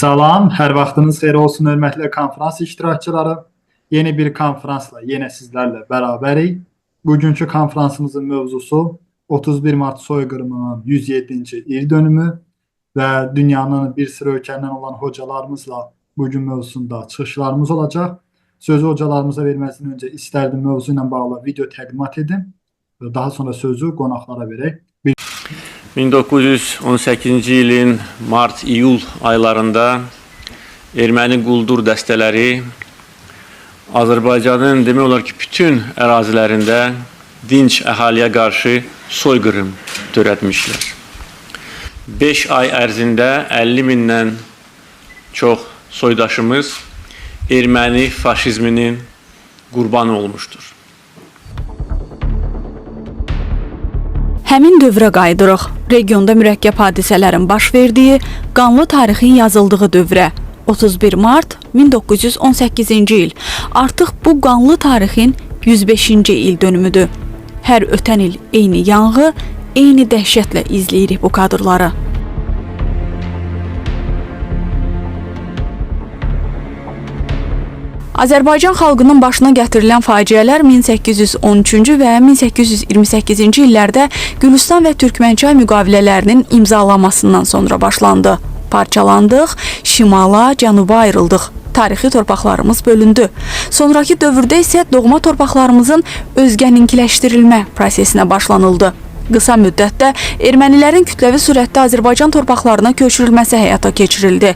Salam, hər vaxtınız xeyir olsun hörmətli konfrans iştirakçıları. Yeni bir konfransla yenə sizlərlə bərabərik. Bugünkü konfransımızın mövzusu 31 Mart soyqırımının 107-ci il dönümü və dünyanın bir sıra ölkələrdən olan hocalarımızla bugün mövzusunda çıxışlarımız olacaq. Sözü hocalarımıza verməzdən öncə istərdim mövzu ilə bağlı video təqdimat edim və daha sonra sözü qonaqlara verək. 1918-ci ilin mart-iyul aylarında erməni quldur dəstələri Azərbaycanın demək olar ki, bütün ərazilərində dinc əhaliyə qarşı soyqırım törətmişlər. 5 ay ərzində 50 mindən çox soydaşımız erməni faşizminin qurbanı olmuşdur. Həmin dövrə qayıdırıq. Regionda mürəkkəb hadisələrin baş verdiyi, qanlı tarixin yazıldığı dövrə. 31 Mart 1918-ci il. Artıq bu qanlı tarixin 105-ci il dönümüdür. Hər ötən il eyni yanğı, eyni dəhşətlə izləyirik bu kadrları. Azərbaycan xalqının başına gətirilən faciələr 1813-cü və 1828-ci illərdə Gülüstan və Türkmənçay müqavilələrinin imzalanmasından sonra başlandı. Parçalandıq, şimala, cənuba ayrıldıq. Tarixi torpaqlarımız bölündü. Sonraki dövrdə isə doğma torpaqlarımızın özgəninkiləşdirilmə prosesinə başlanıldı. Qısa müddətdə ermənilərin kütləvi surətdə Azərbaycan torpaqlarına köçürülməsi həyata keçirildi.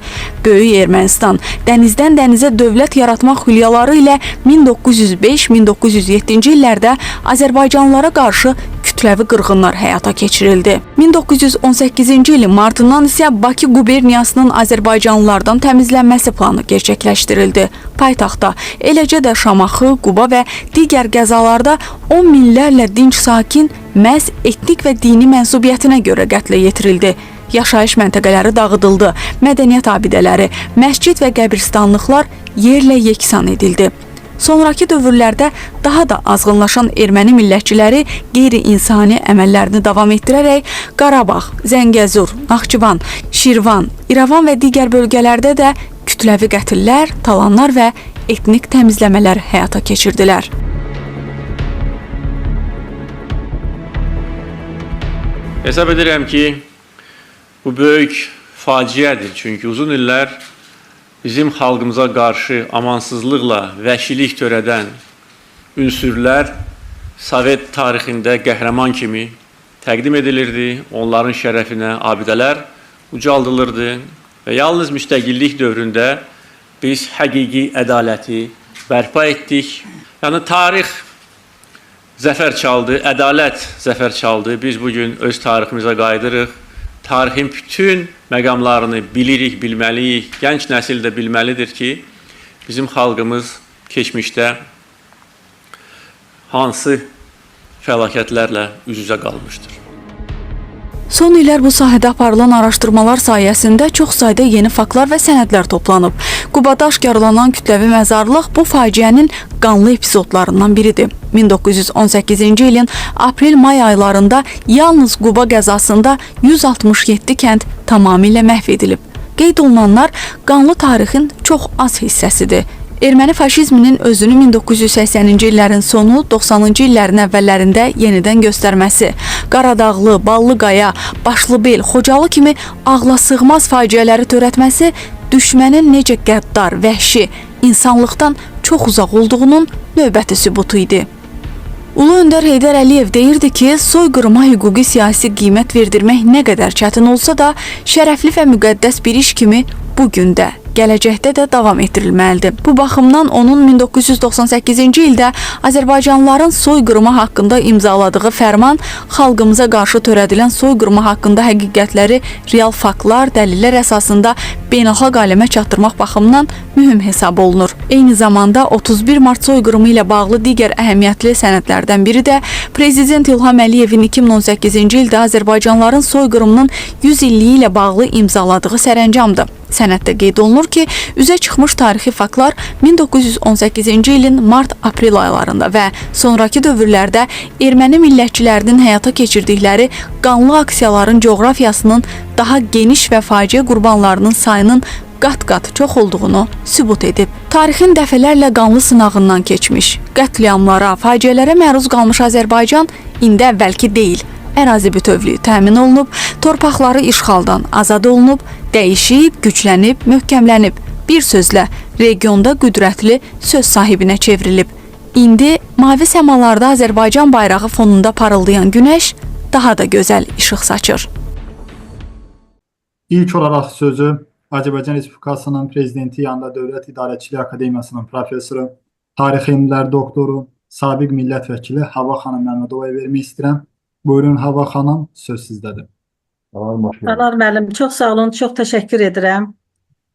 Böyük Ermənistan dənizdən dənizə dövlət yaratmaq xülyaları ilə 1905-1907-ci illərdə Azərbaycanlılara qarşı kütləvi qırğınlar həyata keçirildi. 1918-ci ilin martından isə Bakı quberniyasının Azərbaycanlılardan təmizlənməsi planı gerçəkləşdirildi. Paytaxtda, eləcə də Şamaxı, Quba və digər qəzalarda 10 minlərlə dinc sakin məhz etnik və dini mənsubiyyətinə görə qətlə yetirildi. Yaşayış məntəqələri dağıdıldı, mədəniyyət abidələri, məscid və qəbirstanlıqlar yerlə yeksan edildi. Sonraki dövrlərdə daha da azğınlaşan erməni millətçiləri qeyri-insani əməllərini davam etdirərək Qarabağ, Zəngəzur, Naxçıvan, Şirvan, İrəvan və digər bölgələrdə də kütləvi qətillər, talanlar və etnik təmizləmələr həyata keçirdilər. Hesab edirəm ki, bu böyük faciədir. Çünki uzun illər bizim xalqımıza qarşı amansızlıqla vəhşilik törədən ünsürlər Sovet tarixində qəhrəman kimi təqdim edilirdi. Onların şərəfinə abidələr ucaldılırdı və yalnız müstəqillik dövründə biz həqiqi ədaləti bərpa etdik. Yəni tarix zəfər çaldı, ədalət zəfər çaldı. Biz bugün öz tariximizə qayıdırıq. Tarixin bütün məqamlarını bilirik, bilməliyik. Gənc nəsil də bilməlidir ki, bizim xalqımız keçmişdə hansı fəlakətlərlə üz-üzə qalmışdır. Son illər bu sahədə aparılan araşdırmalar sayəsində çox sayda yeni faktlar və sənədlər toplanıb. Qubada aşkarlanan kütləvi məzarlıq bu faciənin qanlı epizodlarından biridir. 1918-ci ilin aprel-may aylarında yalnız Quba qəzasında 167 kənd tamamilə məhv edilib. Qeyd olunanlar qanlı tarixin çox az hissəsidir. Erməni faşizminin özünü 1980-ci illərin sonu, 90-cı illərin əvvəllərində yenidən göstərməsi, Qaradağlı, Ballıqaya, Başlıbel, Xocalı kimi ağlasığmaz faciələri törətməsi düşmənin necə qəddar, vəhşi, insanlıqdan çox uzaq olduğunun növbəti sübutu idi. Ulu Öndər Heydər Əliyev deyirdi ki, soyqırıma hüquqi siyasi qiymət verdirmək nə qədər çətin olsa da, şərəfli və müqəddəs bir iş kimi bugün də, gələcəkdə də davam etdirilməlidir. Bu baxımdan onun 1998-ci ildə Azərbaycanlıların soyqırımı haqqında imzaladığı fərman xalqımıza qarşı törədilən soyqırımı haqqında həqiqətləri real faktlar, dəlillər əsasında beynəlxalq aləmə çatdırmaq baxımından mühüm hesab olunur. Eyni zamanda 31 Mart soyqırımı ilə bağlı digər əhəmiyyətli sənədlərdən biri də Prezident İlham Əliyevin 2018-ci ildə Azərbaycanlıların soyqırımının 100 illiyi ilə bağlı imzaladığı sərəncamdır. Sənəddə qeyd olunur ki, üzə çıxmış tarixi faktlar 1918-ci ilin mart-aprel aylarında və sonraki dövrlərdə erməni millətçilərinin həyata keçirdikləri qanlı aksiyaların coğrafiyasının daha geniş və faciə qurbanlarının sayının qat-qat çox olduğunu sübut edib. Tarixin dəfələrlə qanlı sınağından keçmiş, qətliamlara, faciələrə məruz qalmış Azərbaycan indi əvvəlki deyil. Ərazi bütövlüyü təmin olunub, torpaqları işğaldan azad olunub, dəyişib, güclənib, möhkəmlənib. Bir sözlə, regionda qüdrətli söz sahibinə çevrilib. İndi mavi səmalarda Azərbaycan bayrağı fonunda parıldayan günəş daha da gözəl işıq saçır. İlk olaraq sözü Azərbaycan Respublikasının Prezidenti yanında Dövlət İdarəçiliyi Akademiyasının professoru, tarix elmləri doktoru, sabiq millət vəkili Hava xanım Məmmədovaya vermək istəyirəm. Buyurun Hava xanım, söz sizdədir. Anar müəllim, çox sağ olun, çox təşəkkür edirəm.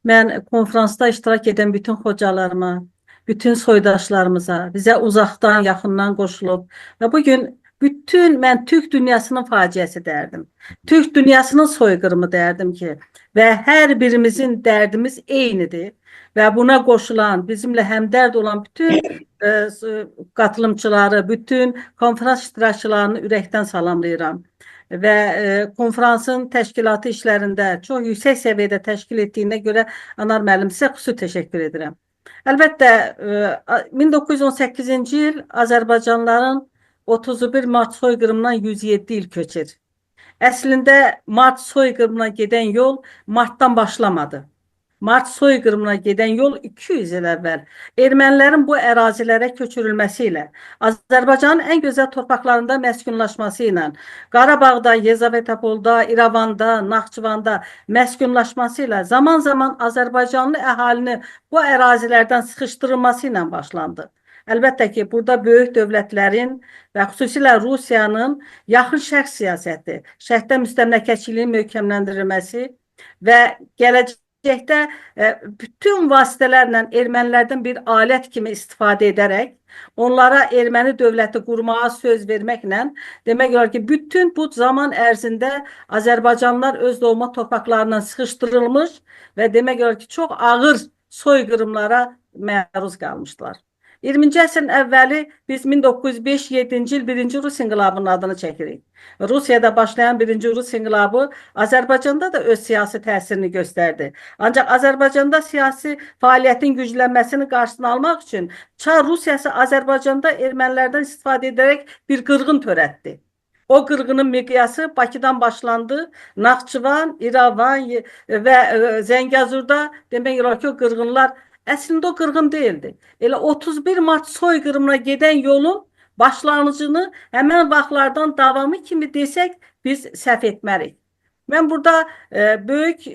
Mən konferansda iştirak edən bütün xocalarıma, bütün soydaşlarımıza, bizə uzaqdan, yaxından qoşulub və bugün mən Türk dünyasının faciəsi dərdim. Türk dünyasının soyqırımı dərdim ki, və hər birimizin dərdimiz eynidir və buna qoşulan, bizimlə həmdərd olan bütün qatılımçıları, bütün konferans iştirakçılarını ürəkdən salamlayıram. Və konferansın təşkilatı işlərində çox yüksək səviyyədə təşkil etdiyinə görə Anar müəllim sizə xüsusi təşəkkür edirəm. Əlbəttə 1918-ci il Azərbaycanlıların 31 Mart soyqırımından 107 il keçir. Əslində Mart soyqırımına gedən yol Martdan başlamadı. Mart soyqırımına gedən yol 200 il əvvəl ermənilərin bu ərazilərə köçürülməsi ilə, Azərbaycanın ən gözəl torpaqlarında məskunlaşması ilə, Qarabağda, Yezavetapolda, İrəvanda, Naxçıvanda məskunlaşması ilə zaman-zaman Azərbaycanlı əhalini bu ərazilərdən sıxışdırılması ilə başlandı. Əlbəttə ki, burada böyük dövlətlərin və xüsusilə Rusiyanın yaxın şərq siyasəti, şərqdə müstəmləkəçiliyin möhkəmləndirilməsi və gələcəkdə bütün vasitələrlə ermənilərdən bir alət kimi istifadə edərək, onlara erməni dövləti qurmağa söz verməklə, demək olar ki, bütün bu zaman ərzində Azərbaycanlılar öz doğma torpaqlarından sıxışdırılmış və demək olar ki, çox ağır soyqırımlara məruz qalmışlar. 20-ci əsrin əvvəli biz 1905-7-ci il 1-ci Rus inqilabının adını çəkirik. Rusiyada başlayan 1-ci Rus inqilabı Azərbaycanda da öz siyasi təsirini göstərdi. Ancaq Azərbaycanda siyasi fəaliyyətin güclənməsini qarşısını almaq üçün Çar Rusiyası Azərbaycanda ermənilərdən istifadə edərək bir qırğın törətdi. O qırğının miqyası Bakıdan başlandı, Naxçıvan, İrəvan və Zəngəzurda demək olar ki, o qırğınlar əslində o qırğın deyildi. Elə 31 Mart soyqırımına gedən yolun başlanğıcını həmən vaxtlardan davamı kimi desək biz səhv etmərik. Mən burada böyük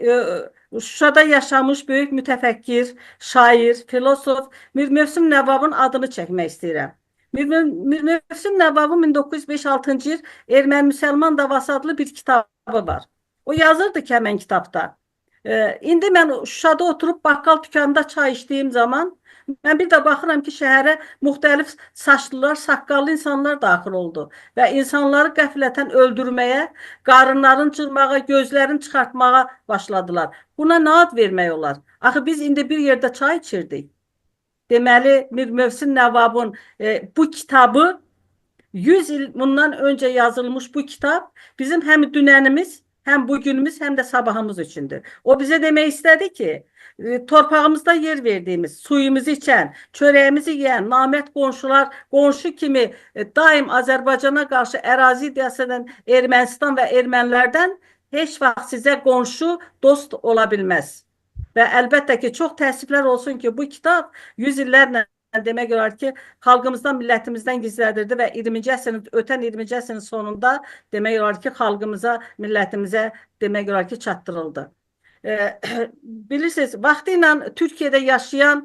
Şuşada yaşamış böyük mütəfəkkir, şair, filosof Mir Mövsüm Nəvabın adını çəkmək istəyirəm. Mir Mövsüm Nəvabın 1905-6-cı il Erməni-Müsəlman davası adlı bir kitabı var. O yazırdı ki, həmən kitabda. İndi mən Şuşada oturub bakkal dükanında çay içdiyim zaman mən bir də baxıram ki, şəhərə müxtəlif saçlılar, saqqallı insanlar daxil oldu və insanları qəflətən öldürməyə, qarınların cırmağa, gözlərini çıxartmağa başladılar. Buna nə ad vermək olar? Axı biz indi bir yerdə çay içirdik. Deməli, Mir Mövsüm Nəvabın bu kitabı 100 il bundan öncə yazılmış bu kitab bizim həm dünənimiz, həm bugünümüz, həm də sabahımız üçündür. O bizə demək istədi ki, torpağımızda yer verdiyimiz, suyumuzu içən, çörəyimizi yeyən, namət qonşular, qonşu kimi daim Azərbaycana qarşı ərazi iddiası edən Ermənistan və ermənilərdən heç vaxt sizə qonşu, dost ola bilməz. Və əlbəttə ki, çox təəssüflər olsun ki, bu kitab 100 illərlə demək olar ki, xalqımızdan, millətimizdən gizlədirdi və ötən 20-ci əsrin sonunda demək olar ki, xalqımıza, millətimizə demək olar ki, çatdırıldı. Bilirsiniz, vaxtı ilə Türkiyədə yaşayan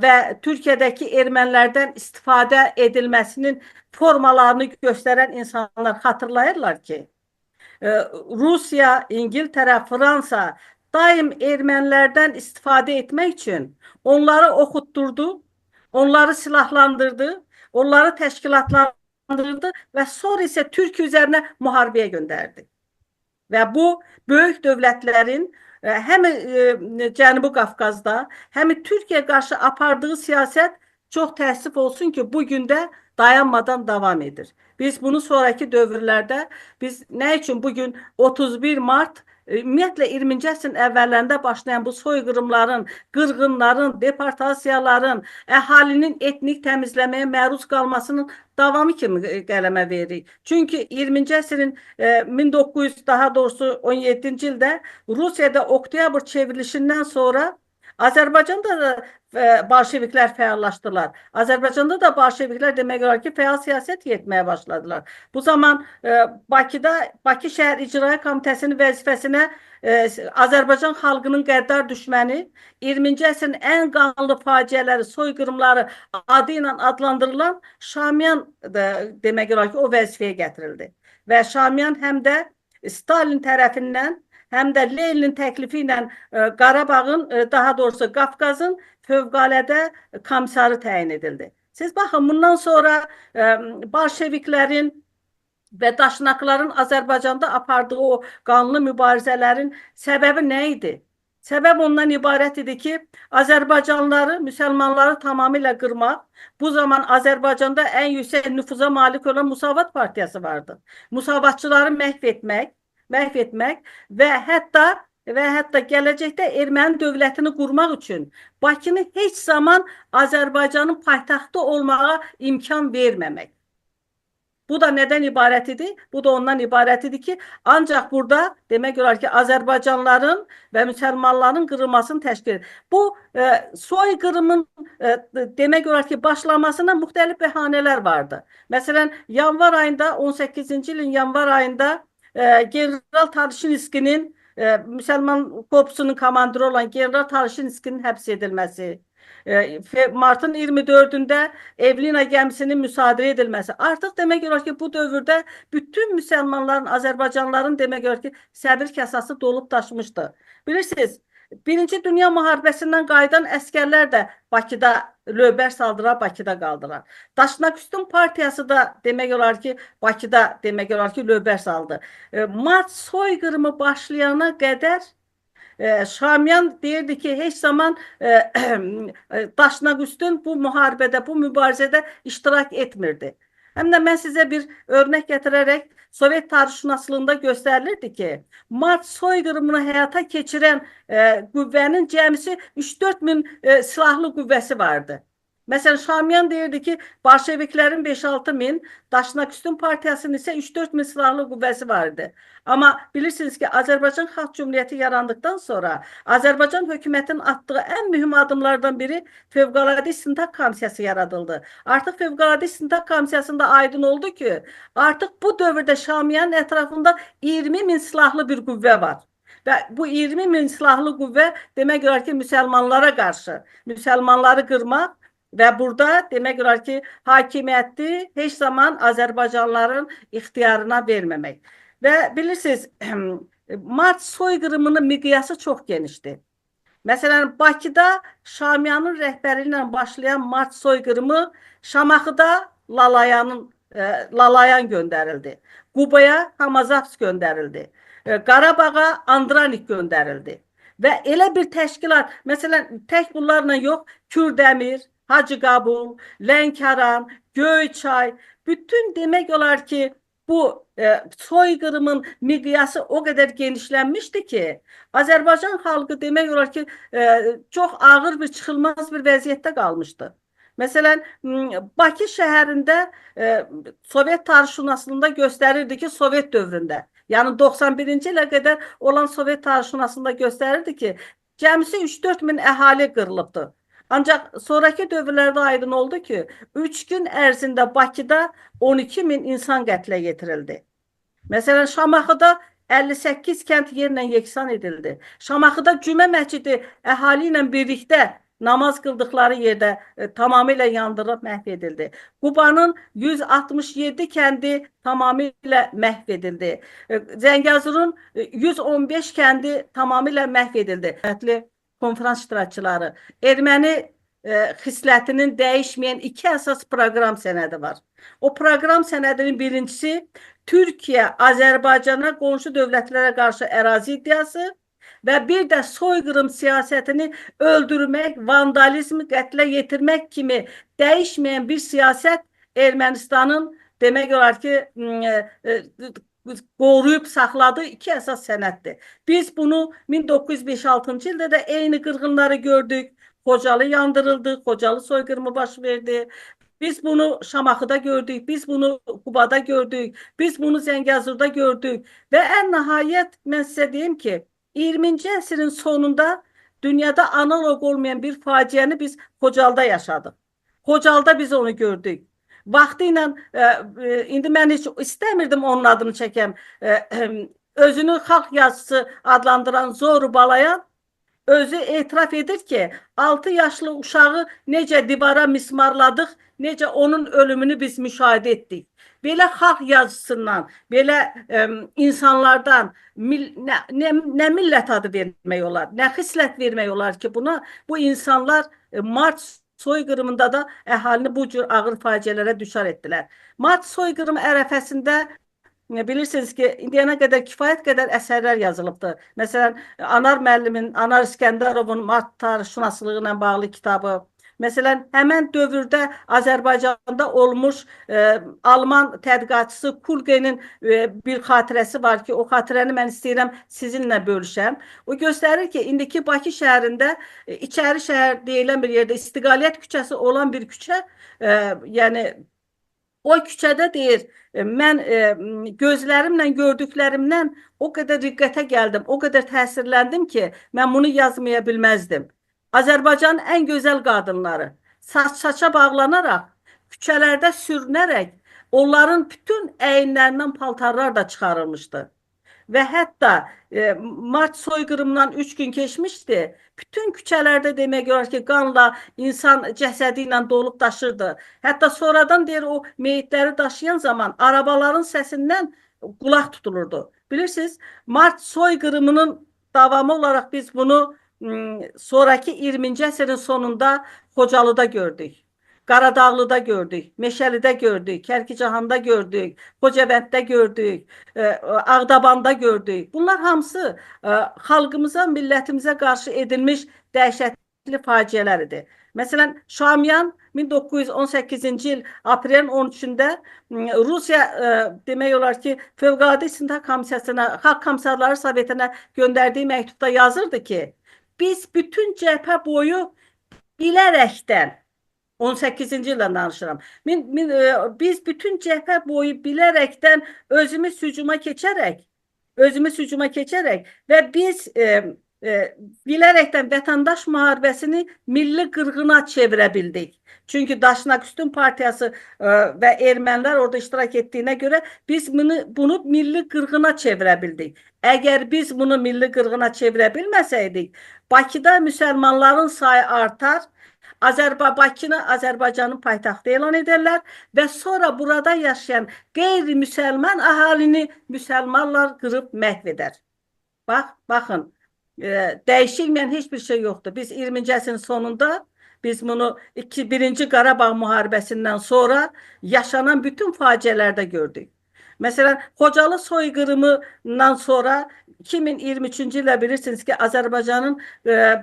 və Türkiyədəki ermənilərdən istifadə edilməsinin formalarını göstərən insanlar xatırlayırlar ki, Rusiya, İngiltərə, Fransa daim ermənilərdən istifadə etmək üçün onları oxutdurdu, onları silahlandırdı, onları təşkilatlandırdı və sonra isə Türkiyə üzərinə müharibəyə göndərdi. Və bu, böyük dövlətlərin həm Cənubi Qafqazda, həm Türkiyə qarşı apardığı siyasət çox təəssüf olsun ki, bugün də dayanmadan davam edir. Biz bunu sonraki dövrlərdə, biz nə üçün bugün 31 Mart ümumiyyətlə 20-ci əsrin əvvəllərində başlayan bu soyqırımların, qırğınların, deportasiyaların, əhalinin etnik təmizləməyə məruz qalmasının davamı kimi qələmə veririk. Çünki 20-ci əsrin 1900, daha doğrusu 17-ci ildə Rusiyada oktyabr çevrilişindən sonra Azərbaycanda da Bolşeviklər fəallaşdılar. Azərbaycanda da Bolşeviklər demək olar ki, fəal siyasət yetməyə başladılar. Bu zaman Bakıda Bakı Şəhər İcra Komitəsinin vəzifəsinə Azərbaycan xalqının qəddar düşməni, 20-ci əsrin ən qanlı faciələri, soyqırımları adı ilə adlandırılan Şamiyan demək olar ki, o vəzifəyə gətirildi. Və Şamiyan həm də Stalin tərəfindən həm də Leninin təklifi ilə Qarabağın, daha doğrusu Qafqazın fövqəladə komissarı təyin edildi. Siz baxın, bundan sonra Bolşeviklərin və daşnaqların Azərbaycanda apardığı o qanlı mübarizələrin səbəbi nə idi? Səbəb ondan ibarət idi ki, Azərbaycanlıları, müsəlmanları tamamilə qırmaq. Bu zaman Azərbaycanda ən yüksək nüfuza malik olan Musavat Partiyası vardı. Musavatçıları məhv etmək və hətta gələcəkdə erməni dövlətini qurmaq üçün Bakını heç zaman Azərbaycanın paytaxtı olmağa imkan verməmək. Bu da nədən ibarət idi? Bu da ondan ibarət idi ki, ancaq burada demək olar ki, Azərbaycanlıların və müsəlmanların qırılmasını təşkil edir. Bu soyqırımın demək olar ki, başlamasına müxtəlif bəhanələr vardı. Məsələn, yanvar ayında, 18-ci ilin yanvar ayında General Tarşinskinin, Müsəlman Korpusunun komandiri olan General Tarşinskinin həbs edilməsi, Martın 24-də Evlina gəmisinin müsadirə edilməsi. Artıq demək olar ki, bu dövrdə bütün müsəlmanların, Azərbaycanlıların demək olar ki, səbir kasası dolub daşmışdı. Bilirsiniz, Birinci Dünya müharibəsindən qayıdan əskərlər də Bakıda lövbər saldılar, Bakıda qaldılar. Daşnaküstün partiyası da demək olar ki, Bakıda demək olar ki, lövbər saldı. Mart soyqırımı başlayana qədər Şamiyan deyirdi ki, heç zaman Daşnaküstün bu müharibədə, bu mübarizədə iştirak etmirdi. Həm də mən sizə bir örnək gətirərək Sovet tarixşünaslığında göstərilirdi ki, Mart soyqırımını həyata keçirən qüvvənin cəmisi 3-4 min silahlı qüvvəsi vardı. Məsələn, Şamiyan deyirdi ki, Bolşeviklərin 5-6 min, Daşnaküstün partiyasının isə 3-4 min silahlı qüvvəsi vardı. Amma bilirsiniz ki, Azərbaycan Xalq Cümhuriyyəti yarandıqdan sonra Azərbaycan hökumətinin atdığı ən mühüm adımlardan biri Fövqəladə İstintaq Komissiyası yaradıldı. Artıq Fövqəladə İstintaq Komissiyasında aydın oldu ki, artıq bu dövrdə Şamiyanın ətrafında 20 min silahlı bir qüvvə var. Və bu 20 min silahlı qüvvə demək olar ki, müsəlmanlara qarşı, müsəlmanları qırmaq və burada demək olar ki, hakimiyyəti heç zaman Azərbaycanlıların ixtiyarına verməmək. Və bilirsiniz, Mart soyqırımının miqyası çox genişdir. Məsələn, Bakıda Şamiyanın rəhbəri ilə başlayan Mart soyqırımı Şamaxıda Lalayan göndərildi. Qubaya Hamazavs göndərildi. Qarabağa Andranik göndərildi. Və elə bir təşkilat, məsələn, tək bunlarla yox, Kürdəmir, Hacıqabul, Lənkəran, Göyçay, bütün demək olar ki, bu soyqırımın miqyası o qədər genişlənmişdi ki, Azərbaycan xalqı demək olar ki, çox ağır bir, çıxılmaz bir vəziyyətdə qalmışdı. Məsələn, Bakı şəhərində Sovet tarixşünaslığında göstərirdi ki, Sovet dövründə, yəni 91-ci ilə qədər olan Sovet tarixşünaslığında göstərirdi ki, cəmisi 3-4 min əhali qırılıbdır. Ancaq sonraki dövrlərdə aydın oldu ki, 3 gün ərzində Bakıda 12 min insan qətlə yetirildi. Məsələn, Şamaxıda 58 kənd yerlə yeksan edildi. Şamaxıda Cümə məscidi əhali ilə birlikdə namaz qıldıqları yerdə tamamilə yandırılıb məhv edildi. Qubanın 167 kəndi tamamilə məhv edildi. Zəngəzurun 115 kəndi tamamilə məhv edildi. Konferans iştirakçıları, erməni xislətinin dəyişməyən 2 əsas proqram sənədi var. O proqram sənədinin birincisi Türkiyə, Azərbaycana, qonşu dövlətlərə qarşı ərazi iddiası və bir də soyqırım siyasətini öldürmək, vandalizmi qətlə yetirmək kimi dəyişməyən bir siyasət Ermənistanın demək olar ki, qoruyub saxladığı iki əsas sənəddir. Biz bunu 1956-cı ildə də eyni qırğınları gördük. Xocalı yandırıldı, Xocalı soyqırımı baş verdi. Biz bunu Şamaxıda gördük, biz bunu Qubada gördük, biz bunu Zəngəzurda gördük və ən nəhayət mən sizə deyim ki, 20-ci əsrin sonunda dünyada analog olmayan bir faciəni biz Xocalıda yaşadıq. Xocalıda biz onu gördük. Vaxtıyla indi mən heç istəmirdim onun adını çəkəm. Özünü xalq yazısı adlandıran Zoru Balayan özü etiraf edir ki, 6 yaşlı uşağı necə divara mismarladıq, necə onun ölümünü biz müşahidə etdik. Belə xalq yazısından, belə insanlardan nə millət adı vermək olar, nə xislət vermək olar ki, buna bu insanlar Mart soyqırımında da əhalini bu cür ağır faciələrə düşar etdilər. Mart soyqırımı ərəfəsində bilirsiniz ki, indiyənə qədər kifayət qədər əsərlər yazılıbdır. Məsələn, Anar müəllimin, Anar İskəndərovun Mart tarixşünaslığı ilə bağlı kitabı. Məsələn, həmən dövrdə Azərbaycanda olmuş Alman tədqiqatçısı Kulgenin bir xatirəsi var ki, o xatirəni mən istəyirəm sizinlə bölüşəm. O göstərir ki, indiki Bakı şəhərində içəri şəhər deyilən bir yerdə İstiqlaliyyət küçəsi olan bir küçə, yəni o küçədə deyir, mən gözlərimlə gördüklərimdən o qədər diqqətə gəldim, o qədər təsirləndim ki, mən bunu yazmaya bilməzdim. Azərbaycanın ən gözəl qadınları saç-saça bağlanaraq, küçələrdə sürünərək, onların bütün əyinlərindən paltarlar da çıxarılmışdı. Və hətta Mart soyqırımından 3 gün keçmişdi. Bütün küçələrdə demək olar ki, qanla, insan cəsədi ilə dolub daşırdı. Hətta sonradan deyir, o meyitləri daşıyan zaman arabaların səsindən qulaq tutulurdu. Bilirsiniz, Mart soyqırımının davamı olaraq biz bunu sonraki 20-ci əsrin sonunda Xocalıda gördük. Qaradağlıda gördük, Meşəlidə gördük, Kərkicahanda gördük, Xocavənddə gördük, Ağdabanda gördük. Bunlar hamısı xalqımıza, millətimizə qarşı edilmiş dəhşətli faciələridir. Məsələn, Şamyan 1918-ci il aprelin 13-də Rusiya demək olar ki, Fövqəladə İstintaq Komissiyasına, Xalq Komissarları Sovetinə göndərdiyi məktubda yazırdı ki, biz bütün cəbhə boyu bilərəkdən 18-ci ildən danışıram. Biz bütün cəbhə boyu bilərəkdən özümüz hücuma keçərək və biz bilərəkdən vətəndaş müharibəsini milli qırğına çevirə bildik. Çünki Daşnaküstün Partiyası və ermənilər orada iştirak etdiyinə görə biz bunu milli qırğına çevirə bildik. Əgər biz bunu milli qırğına çevirə bilməsəydik, Bakıda müsəlmanların sayı artar, Bakını Azərbaycanın paytaxtı elan edərlər və sonra burada yaşayan qeyri-müsəlman əhalini müsəlmanlar qırıb məhv edər. Baxın, dəyişilməyən heç bir şey yoxdur. Biz 20-ci əsrin sonunda biz bunu 1-ci Qarabağ müharibəsindən sonra yaşanan bütün faciələrdə gördük. Məsələn, Xocalı soyqırımından sonra 2023-cü ildə bilirsiniz ki, Azərbaycanın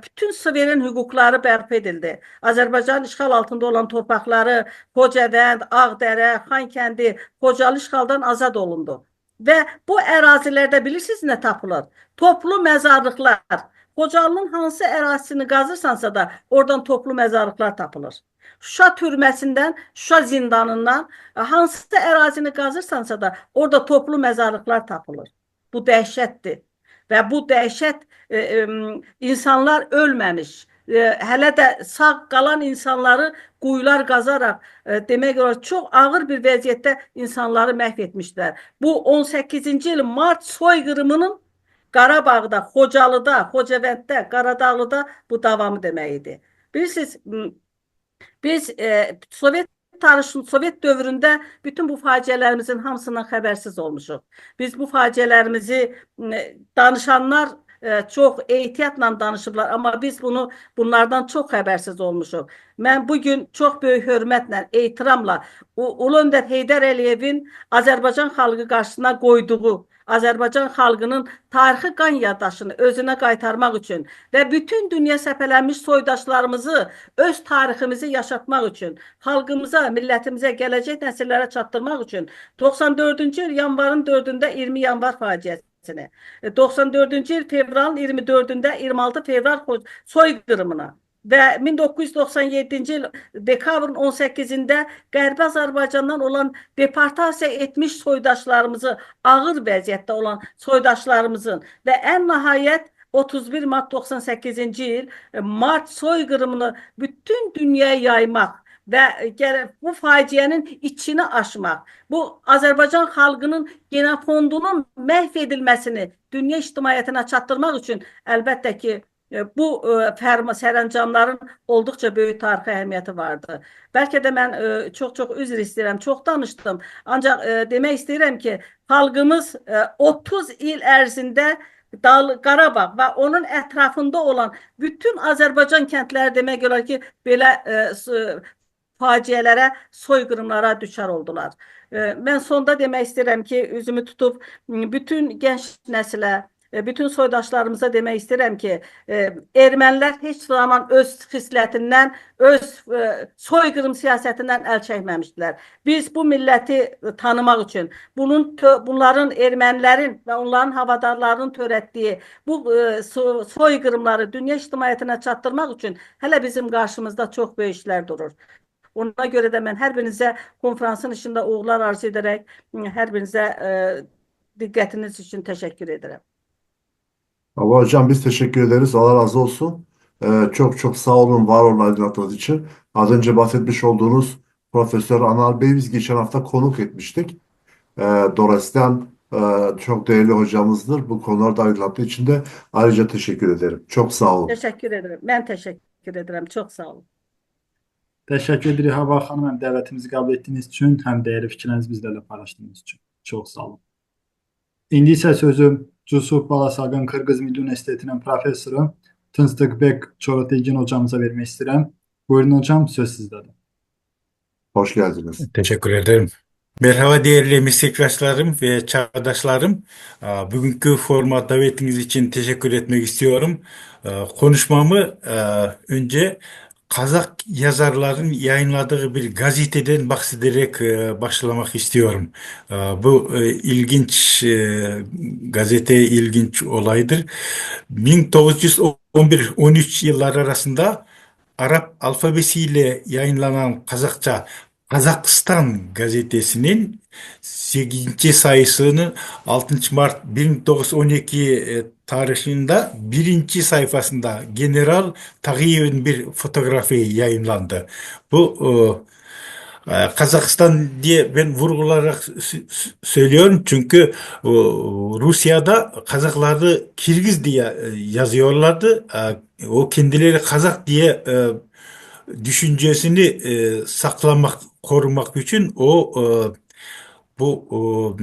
bütün suveren hüquqları bərpa edildi. Azərbaycanın işğal altında olan torpaqları, Xocavənd, Ağdərə, Xankəndi, Xocalı işğaldan azad olundu. Və bu ərazilərdə bilirsiniz nə tapılır? Toplu məzarlıqlar. Xocalının hansı ərazisini qazırsansa da oradan toplu məzarlıqlar tapılır. Şuşa türməsindən, Şuşa zindanından hansı ərazini qazırsansa da orada toplu məzarlıqlar tapılır. Bu dəhşətdir. Və bu dəhşət insanlar ölməmiş, hələ də sağ qalan insanları quyular qazaraq demək olar çox ağır bir vəziyyətdə insanları məhv etmişlər. Bu 18-ci il Mart soyqırımının Qarabağda, Xocalıda, Xocavənddə, Qaradağlıda bu davamı demək idi. Bilirsiniz, biz Sovet dövründə bütün bu faciələrimizin hamısından xəbərsiz olmuşuq. Biz bu faciələrimizi danışanlar çox ehtiyatla danışıblar, amma biz bunlardan çox xəbərsiz olmuşuq. Mən bugün çox böyük hörmətlə, ehtiramla Ulu Öndər Heydər Əliyevin Azərbaycan xalqı qarşısına qoyduğu Azərbaycan xalqının tarixi qan yaddaşını özünə qaytarmaq üçün və bütün dünya səpələnmiş soydaşlarımızı öz tariximizi yaşatmaq üçün, xalqımıza, millətimizə, gələcək nəsillərə çatdırmaq üçün 94-cü il yanvarın 4-də 20 yanvar faciəsini, 94-cü il fevralın 24-də 26 fevral soyqırımına və 1997-ci il dekabrın 18-də Qərbi Azərbaycandan olan deportasiya etmiş soydaşlarımızı, ağır vəziyyətdə olan soydaşlarımızın və ən nəhayət 31 mart 98-ci il Mart soyqırımını bütün dünyaya yaymaq və bu faciənin içini aşmaq, bu Azərbaycan xalqının genofondunun məhv edilməsini dünya ictimaiyyətinə çatdırmaq üçün əlbəttə ki, bu sərəncamların olduqca böyük tarixi əhəmiyyəti vardı. Bəlkə də mən çox üzr istəyirəm, çox danışdım. Ancaq demək istəyirəm ki, xalqımız 30 il ərzində Qarabağ və onun ətrafında olan bütün Azərbaycan kəndləri demək olar ki, belə faciələrə, soyqırımlara düşər oldular. Mən sonda demək istəyirəm ki, üzümü tutub bütün gənc nəsilə, bütün soydaşlarımıza demək istəyirəm ki, ermənilər heç zaman öz xislətindən, öz soyqırım siyasətindən əl çəkməmişdilər. Biz bu milləti tanımaq üçün, bunların ermənilərin və onların havadarlarının törətdiyi bu soyqırımları dünya ictimaiyyətinə çatdırmaq üçün hələ bizim qarşımızda çox böyük işlər durur. Ona görə də mən hər birinizə konferansın içində uğurlar arzu edərək hər birinizə diqqətiniz üçün təşəkkür edirəm. Ama hocam biz teşekkür ederiz. Allah razı olsun. Çok sağ olun, var olun aydınlatmanız için. Az önce bahsetmiş olduğunuz Profesör Anar Bey biz geçen hafta konuk etmiştik. Dolayısıyla çok değerli hocamızdır. Bu konularda aydınlattığı için de ayrıca teşekkür ederim. Çok sağ olun. Teşekkür ederim. Ben teşekkür ederim. Çok sağ olun. Təşəkkür edirik Hava xanım, həm dəvətimizi qəbul etdiyiniz üçün, həm dəyərli fikirlərinizi bizlərlə paylaşdığınız üçün. Çox sağ olun. İndi isə sözü Cusuf Balasagın Qırğız Milli Universitetinin professoru Tınçtıkbek Çorotegin hocamıza vermək istəyirəm. Buyurun hocam, söz sizdədir. Hoş geldiniz. Teşekkür ederim. Merhaba değerli meslektaşlarım ve çağdaşlarım. Bugünkü forma davetiniz için teşekkür etmek istiyorum. Konuşmamı önce Kazak yazarların yayınladığı bir gazeteden bahsederek başlamak istiyorum. Bu ilginç gazete ilginç olaydır. 1911-13 yıllar arasında Arap alfabesiyle yayınlanan Kazakça Kazakistan gazetesinin 8. sayısının 6 Mart 1912 tarihinde 1. sayfasında General Tağiyev'in bir fotoğrafı yayınlandı. Bu Kazakistan diye ben vurgularak söylüyorum çünkü Rusya'da Kazakları Kirgiz diye yazıyorlardı. O kendileri Kazak diye düşüncesini saklamak, korumak için bu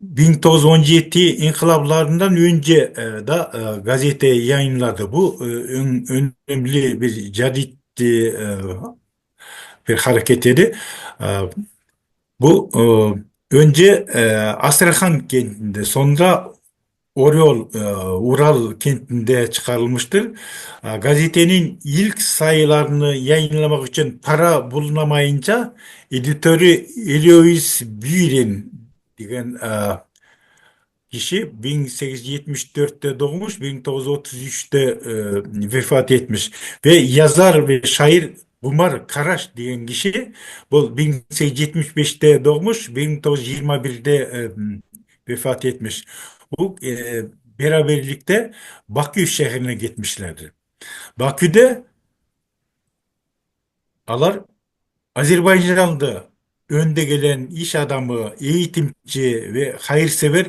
1917 inkılaplarından önce da gazete yayınladı. Bu önemli bir cedid bir hareket idi. Bu önce Astrakhan kentinde, sonra Oryol, Ural kentinde çıkarılmıştır. Gazetenin ilk sayılarını yayınlamak için para bulunamayınca editörü Elois Büyren diyen kişi 1874'te doğmuş, 1933'te vefat etmiş ve yazar ve şair Umar Karaş diyen kişi bu 1875'te doğmuş, 1921'de vefat etmiş. Bu beraberlikte Bakü şehrine gitmişlerdi. Bakü'de onlar Azerbaycan'da önde gelen iş adamı, eğitimci ve hayırsever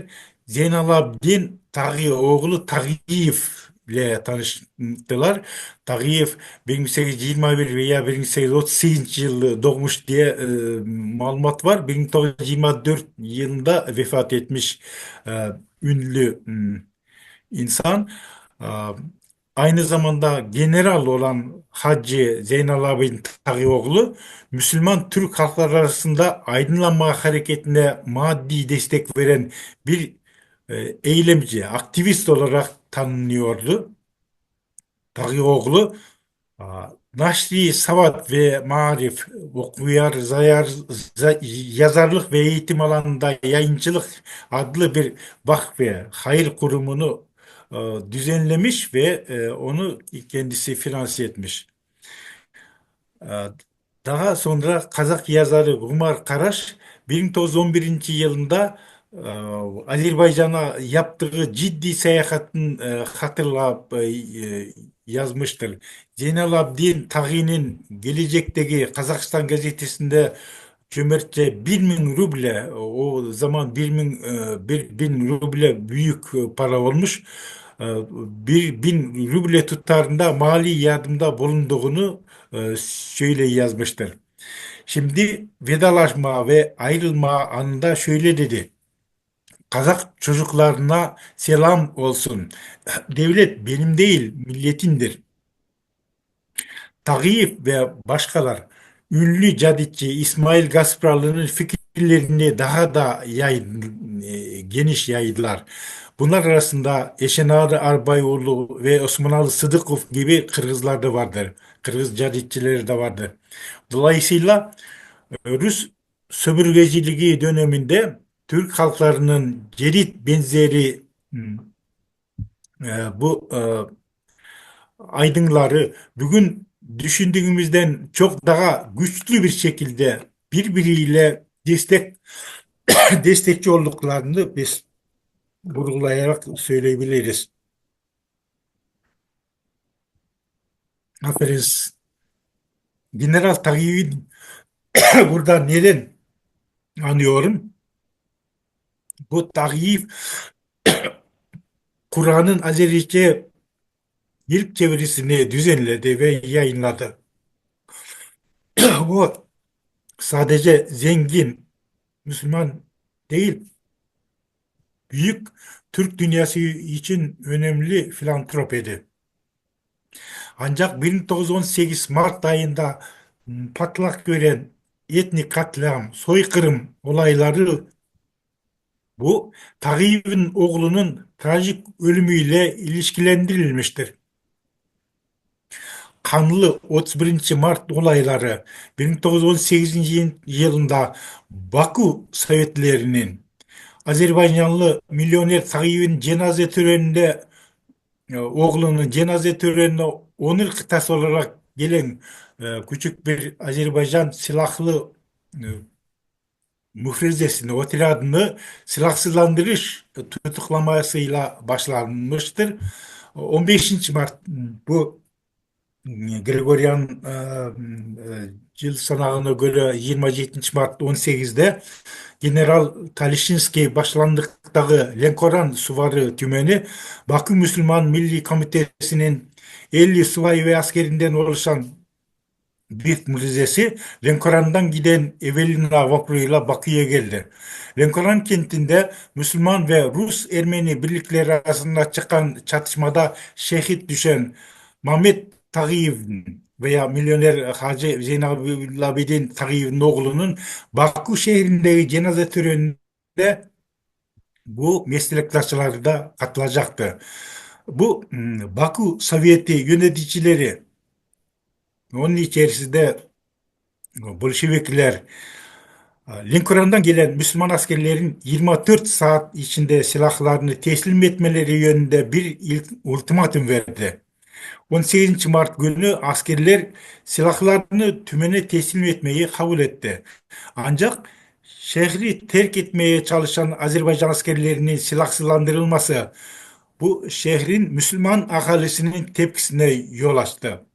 Zeynalabdin Taği oğlu Tağiyev ile tanıştılar. Tağiyev 1821 veya 1838 yılı doğmuş diye malumat var. 1924 yılında vefat etmiş ünlü insan. Aynı zamanda general olan Hacı Zeynalabdin Tağioğlu, Müslüman Türk halkları arasında aydınlanma hareketine maddi destek veren bir eylemci, aktivist olarak tanınıyordu. Tağioğlu, Naşri Savat ve Marif, okuyar, yazarlık ve eğitim alanında yayıncılık adlı bir vakfe, hayır kurumunu e, düzenlemiş ve onu kendisi finanse etmiş. Ee, Daha sonra Kazak yazarı Umar Karaş 1911 yılında Azerbaycan'a yaptığı ciddi seyahatin hatırlayıp yazmıştır. Zeynalabdin Taği'nin gelecekteki Kazakistan gazetesinde cömertçe 1.000 ruble, o zaman 1.000 ruble büyük para olmuş. 1.000 ruble tutarında mali yardımda bulunduğunu şöyle yazmıştır. Şimdi vedalaşma ve ayrılma anında şöyle dedi. Kazak çocuklarına selam olsun. Devlet benim değil, milletindir. Tağiyev ve başkalar ünlü caditçi İsmail Gaspralı'nın fikirlerini daha da geniş yaydılar. Bunlar arasında Eşenari Arbayoğlu ve Osmanalı Sıdıkov gibi Kırgızlar da vardır. Kırgız caditçileri de vardır. Dolayısıyla Rus sömürgeciliği döneminde Türk halklarının cerit benzeri bu aydınları bugün düşündüğümüzden çok daha güçlü bir şekilde birbiriyle destekçi olduklarını biz vurgulayarak söyleyebiliriz. Aferin. General Taği'yi burada neden anıyorum? Bu Taği Kur'an'ın Azerice ilk çevirisini düzenledi ve yayınladı. O sadece zengin Müslüman değil, büyük Türk dünyası için önemli filantrop idi. Ancak 1918 Mart ayında patlak gören etnik katliam, soykırım olayları bu Tağiyev'in oğlunun trajik ölümüyle ilişkilendirilmiştir. Kanlı 31 Mart olayları 1918 yılında Baku Sovyetlerinin Azerbaycanlı milyoner Tağiyev'in cenaze töreninde oğlunun cenaze törenine onur kıtası olarak gelen küçük bir Azerbaycan silahlı e, müfrezesini, o tiradını silahsızlandırış tutuklamasıyla başlanmıştır. 15 Mart bu Gregorian yıl sanağına göre 27 Mart 18'de General Talishinski başkanlıktaki Lenkoran Suvarı Tümeni Bakü Müslüman Milli Komitesi'nin 50 subay ve askerinden oluşan bir müzesi Lenkoran'dan giden Evelina vapuruyla Bakü'ye geldi. Lenkoran kentinde Müslüman ve Rus-Ermeni birlikleri arasında çıkan çatışmada şehit düşen Mehmet Tağiyev veya milyoner Hacı Zeynalabdin Tağiyev'in oğlunun Bakü şehrindeki cenaze töreninde bu meslektaşları da katılacaktı. Bu Bakü Sovyeti yöneticileri, onun içerisinde Bolşevikler, Lincoln'dan gelen Müslüman askerlerin 24 saat içinde silahlarını teslim etmeleri yönünde bir ultimatum verdi. 18 Mart günü askerler silahlarını tümene teslim etmeyi kabul etti. Ancak şehri terk etmeye çalışan Azerbaycan askerlerinin silahsızlandırılması bu şehrin Müslüman ahalisinin tepkisine yol açtı.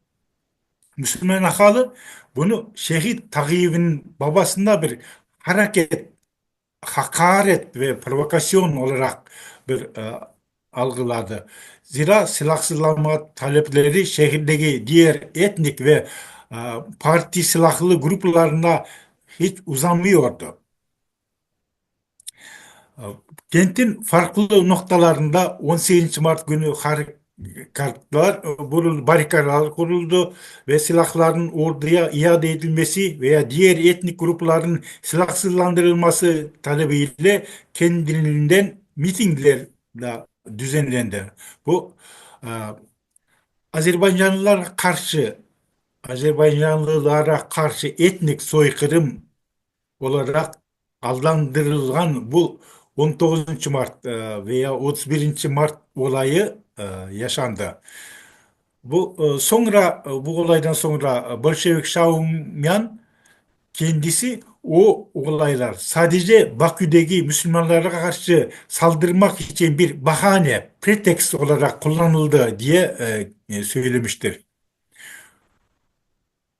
Müslüman ahali bunu şehit Tağiyev'in babasında bir hareket, hakaret ve provokasyon olarak bir algıladı. Zira silahsızlanma talepleri şehirdeki diğer etnik ve e, parti silahlı gruplarına hiç uzanmıyordu. E, Kentin farklı noktalarında 18 Mart günü kartlar, barikatlar kuruldu ve silahların orduya iade edilmesi veya diğer etnik grupların silahsızlandırılması talebiyle kendiliğinden mitingler de düzenlendi. Bu e, Azerbaycanlılara karşı Azerbaycanlılara karşı etnik soykırım olarak adlandırılan bu 19. Mart veya 31. Mart olayı yaşandı. Bu olaydan sonra Bolşevik Şaumyan kendisi o olaylar sadece Bakü'deki Müslümanlara karşı saldırmak için bir bahane, pretext olarak kullanıldı diye söylemiştir.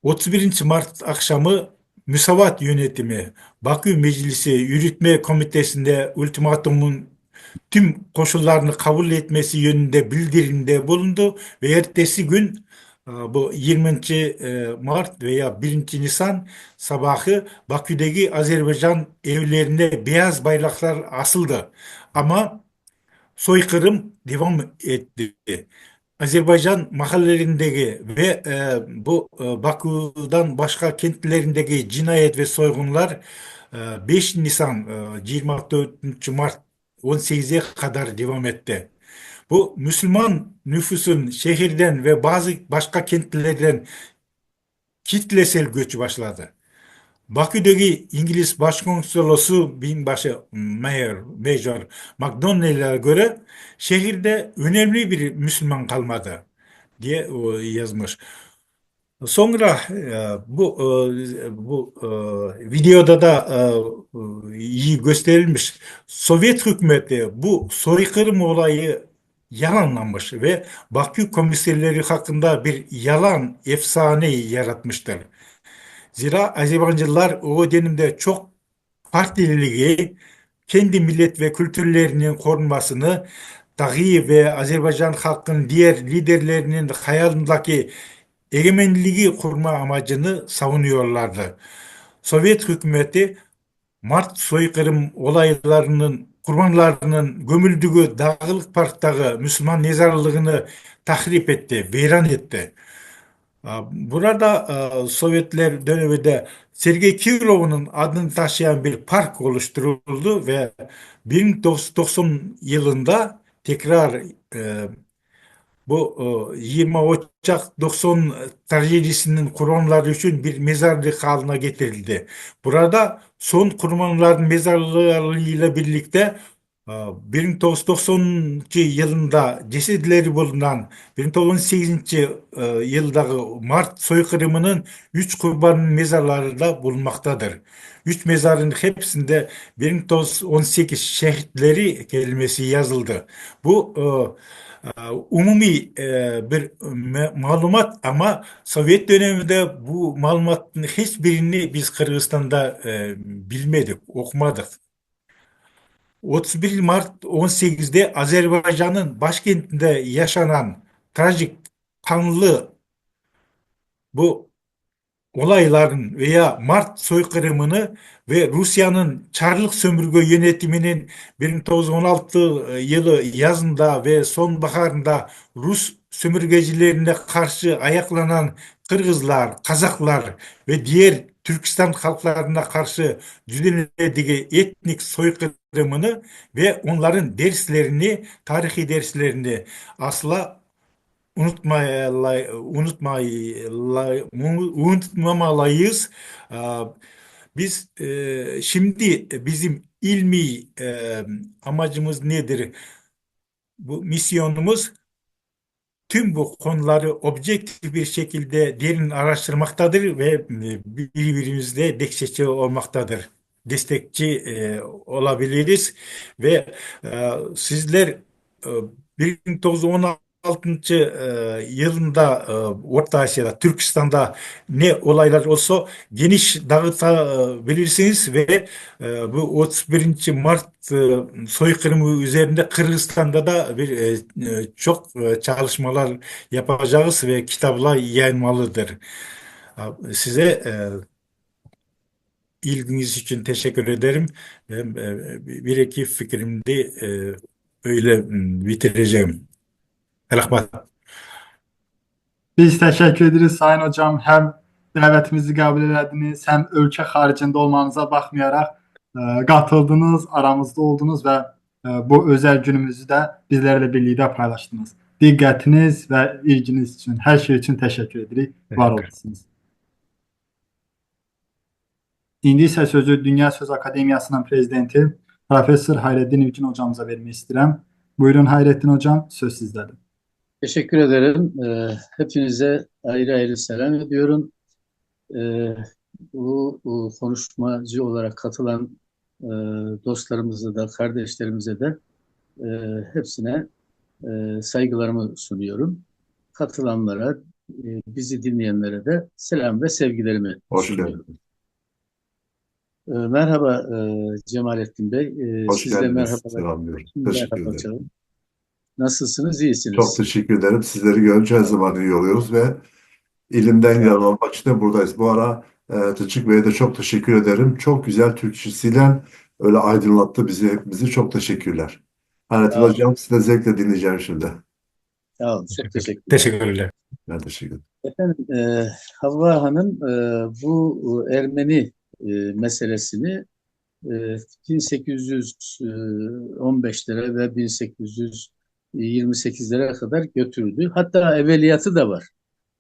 31. Mart akşamı Müsavat Yönetimi Bakü Meclisi Yürütme Komitesi'nde ultimatumun tüm koşullarını kabul etmesi yönünde bildirimde bulundu ve ertesi gün bu 20. Mart veya 1. Nisan sabahı Bakü'deki Azerbaycan evlerine beyaz bayraklar asıldı. Ama soykırım devam etti. Azerbaycan mahallelerindeki ve Bakü'den başka kentlerindeki cinayet ve soygunlar 5 Nisan 24 Mart 18'e kadar devam etti. Bu Müslüman nüfusun şehirden ve bazı başka kentlerden kitlesel göç başladı. Bakü'deki İngiliz Başkonsolosu Binbaşı Major McDonnell'e göre şehirde önemli bir Müslüman kalmadı diye yazmış. Sonra bu videoda da iyi gösterilmiş. Sovyet hükümeti bu soykırım olayı yalanlamış ve Bakü komiserleri hakkında bir yalan efsane yaratmıştır. Zira Azerbaycanlılar o dönemde çok partililiği, kendi millet ve kültürlerinin korunmasını, dahi ve Azerbaycan halkının diğer liderlerinin hayalindeki egemenliği kurma amacını savunuyorlardı. Sovyet hükümeti Mart soykırım olaylarının kurbanlarının gömüldüğü Dağlık Park'taki Müslüman mezarlığını tahrip etti, veyran etti. Burada Sovyetler döneminde Sergey Kirillov'un adını taşıyan bir park oluşturuldu ve 1990 yılında tekrar e, bu 20 Ocak 90 trajedisinin kurbanları için bir mezarlık haline getirildi. Burada son kurbanların mezarlığıyla birlikte 1990 yılında cesetleri bulunan 1918 yıldaki Mart soykırımının 3 kurbanın mezarları da bulunmaktadır. 3 mezarın hepsinde 1918 şehitleri kelimesi yazıldı. Bu umumi bir malumat ama Sovyet döneminde bu malumatın hiçbirini biz Kırgızistan'da bilmedik, okumadık. 31 Mart 18'de Azerbaycan'ın başkentinde yaşanan trajik, kanlı bu olayların veya Mart soykırımını ve Rusya'nın Çarlık sömürge yönetiminin 1916 yılı yazında ve sonbaharında Rus sömürgecilerine karşı ayaklanan Kırgızlar, Kazaklar ve diğer Türkistan halklarına karşı düzenlediği etnik soykırımını ve onların derslerini, tarihi derslerini asla unutmamalıyız. Biz şimdi bizim ilmi amacımız nedir? Bu misyonumuz tüm bu konuları objektif bir şekilde derin araştırmaktadır ve birbirimizle destekçi olmaktadır. Destekçi olabiliriz ve sizler e, 1916 yılında Orta Asya'da, Türkistan'da ne olaylar olsa geniş dağıtabilirsiniz ve bu 31. Mart soykırımı üzerinde Kırgızistan'da da çok çalışmalar yapacağız ve kitaplar yayınmalıdır. Size ilginiz için teşekkür ederim. Ben, bir iki fikrimde öyle bitireceğim. Elahmet. Biz teşekkür ederiz Sayın Hocam. Hem davetimizi kabul ediniz, hem ülke haricinde olmanıza bakmayarak katıldınız, aramızda oldunuz ve bu özel günümüzü de bizlerle birlikte paylaştınız. Dikkatiniz ve ilginiz için, her şey için teşekkür ederiz. Var Teşekkür. olasınız. İndi isə sözü Dünya Söz Akademiyasının prezidenti Profesör Hayreddin İlkin hocamıza vermək istəyirəm. Buyurun Hayreddin hocam, söz sizdədir. Teşekkür ederim. Hepinize ayrı ayrı selam ediyorum. Bu konuşmacı olarak katılan dostlarımıza da, kardeşlerimize de hepsine saygılarımı sunuyorum. Katılanlara, bizi dinleyenlere de selam ve sevgilerimi Hoş sunuyorum. geldiniz. Merhaba Cemalettin Bey. Hoş Siz de geldiniz. merhaba. Selamlıyorum. Teşekkür Merhaba ederim. canım. Nasılsınız? Çok İyisiniz. teşekkür ederim. Sizleri görünce her zaman iyi oluyoruz ve ilimden yararlanmak için de buradayız. Bu ara Tıçık Bey'e de çok teşekkür ederim. Çok güzel Türkçesiyle öyle aydınlattı bizi, hepimizi. Çok teşekkürler. Hayrettin Sağ olun. Hocam, sizi de zevkle dinleyeceğim şimdi. Sağ olun. Çok teşekkürler. Teşekkürler. Ben teşekkür ederim. Efendim, Havva Hanım bu Ermeni meselesini 1815'lere ve 1828'lere kadar götürdü. Hatta evveliyatı da var.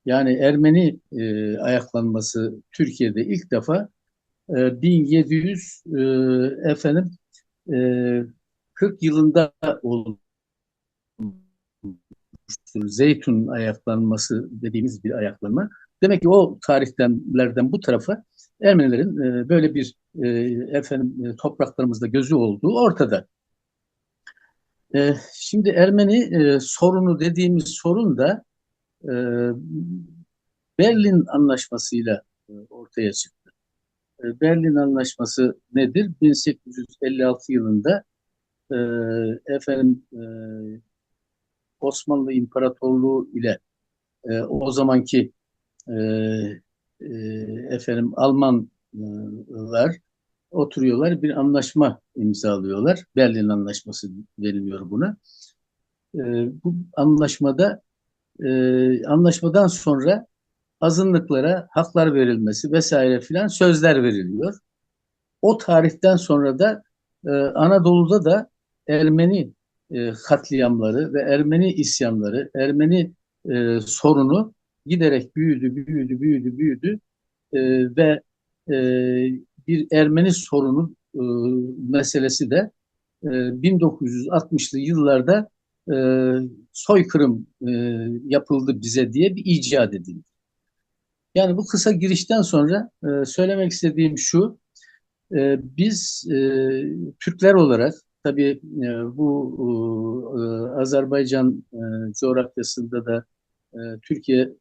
Yani Ermeni ayaklanması Türkiye'de ilk defa 1700 40 yılında oldu. Zeytun ayaklanması dediğimiz bir ayaklanma. Demek ki o tarihlerden bu tarafa Ermenilerin böyle bir topraklarımızda gözü olduğu ortada. Şimdi Ermeni sorunu dediğimiz sorun da e, Berlin Anlaşması'yla ortaya çıktı. Berlin Anlaşması nedir? 1856 yılında e, efendim e, Osmanlı İmparatorluğu ile o zamanki e, Almanlar oturuyorlar, bir anlaşma imzalıyorlar. Berlin Anlaşması deniliyor buna. Bu anlaşmadan sonra azınlıklara haklar verilmesi vesaire filan sözler veriliyor. O tarihten sonra da Anadolu'da da Ermeni katliamları ve Ermeni isyanları, Ermeni sorunu giderek büyüdü ve e, bir Ermeni sorunu meselesi de 1960'lı yıllarda e, soykırım yapıldı bize diye bir icat edildi. Yani bu kısa girişten sonra söylemek istediğim şu, biz Türkler olarak tabii bu Azerbaycan coğrafyasında da Türkiye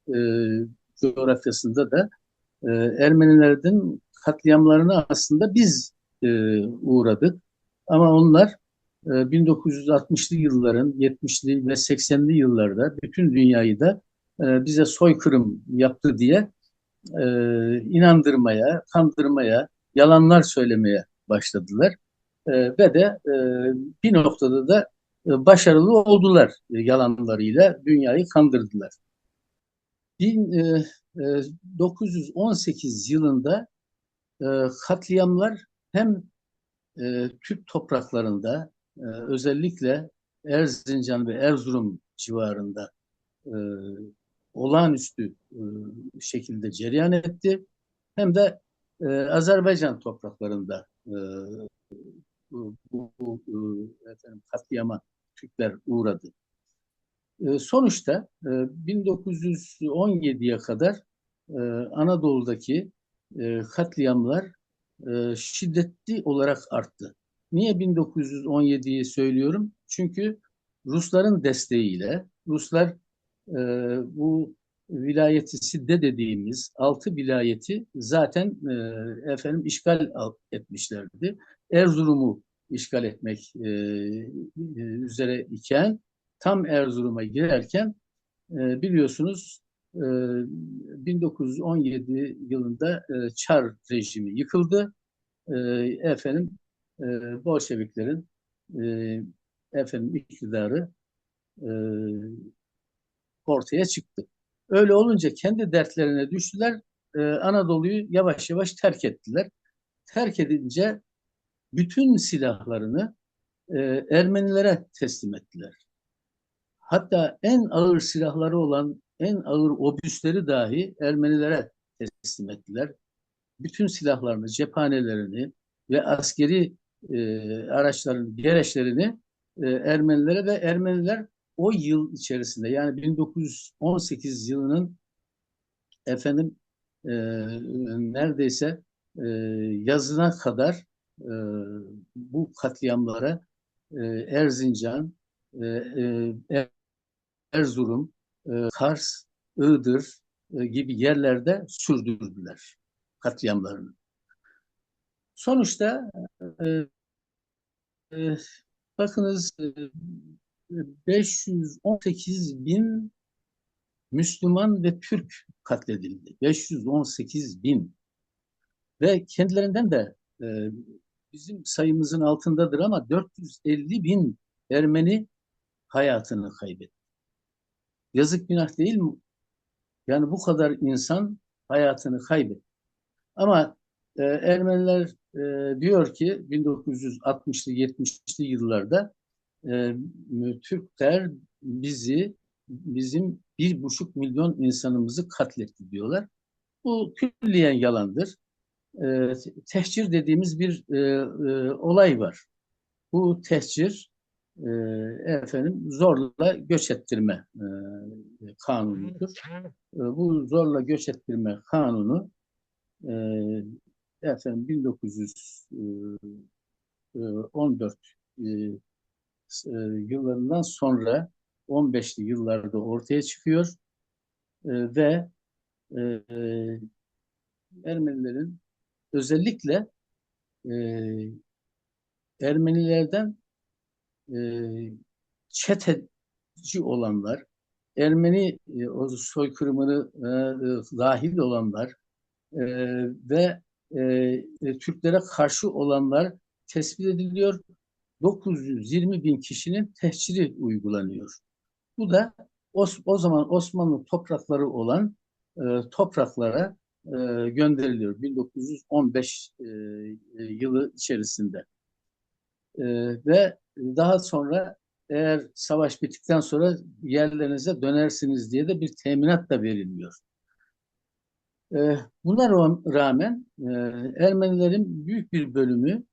coğrafyasında da Ermenilerin katliamlarına aslında biz uğradık. Ama onlar 1960'lı yılların, 70'li ve 80'li yıllarda bütün dünyayı da bize soykırım yaptı diye inandırmaya, kandırmaya, yalanlar söylemeye başladılar. Ve de bir noktada da başarılı oldular yalanlarıyla dünyayı kandırdılar. 1918 yılında katliamlar hem Türk topraklarında özellikle Erzincan ve Erzurum civarında olağanüstü şekilde cereyan etti. Hem de Azerbaycan topraklarında katliama Türkler uğradı. Sonuçta 1917'ye kadar Anadolu'daki katliamlar şiddetli olarak arttı. Niye 1917'yi söylüyorum? Çünkü Rusların desteğiyle, Ruslar bu vilayeti Sidde dediğimiz 6 vilayeti zaten işgal etmişlerdi. Erzurum'u işgal etmek üzere iken tam Erzurum'a girerken biliyorsunuz 1917 yılında Çar rejimi yıkıldı. Bolşeviklerin iktidarı ortaya çıktı. Öyle olunca kendi dertlerine düştüler. Anadolu'yu yavaş yavaş terk ettiler. Terk edince bütün silahlarını Ermenilere teslim ettiler. Hatta en ağır silahları olan en ağır obüsleri dahi Ermenilere teslim ettiler. Bütün silahlarını, cephanelerini ve askeri araçların, gereçlerini Ermenilere ve Ermeniler o yıl içerisinde yani 1918 yılının efendim e, neredeyse e, yazına kadar e, bu katliamlara Erzincan, Erzurum, Kars, Iğdır gibi yerlerde sürdürdüler katliamlarını. Sonuçta e, e, bakınız 518 bin Müslüman ve Türk katledildi. 518 bin ve kendilerinden de bizim sayımızın altındadır ama 450 bin Ermeni hayatını kaybetti. Yazık günah değil mi? Yani bu kadar insan hayatını kaybetti. Ama Ermeniler diyor ki 1960'lı 70'li yıllarda e, Türkler bizim 1,5 milyon insanımızı katletti diyorlar. Bu külliyen yalandır. Tehcir dediğimiz bir olay var. Bu tehcir e, zorla göç ettirme kanunudur. Bu zorla göç ettirme kanunu e, 1914 yıllarından sonra 15'li yıllarda ortaya çıkıyor ve e, Ermenilerin özellikle e, Ermenilerden e, çeteci olanlar, Ermeni o soykırımını dahil olanlar e, ve Türklere karşı olanlar tespit ediliyor. 920 bin kişinin tehciri uygulanıyor. Bu da o zaman Osmanlı toprakları olan topraklara gönderiliyor 1915 yılı içerisinde. Ve daha sonra eğer savaş bittikten sonra yerlerinize dönersiniz diye de bir teminat da veriliyor. Buna rağmen Ermenilerin büyük bir bölümü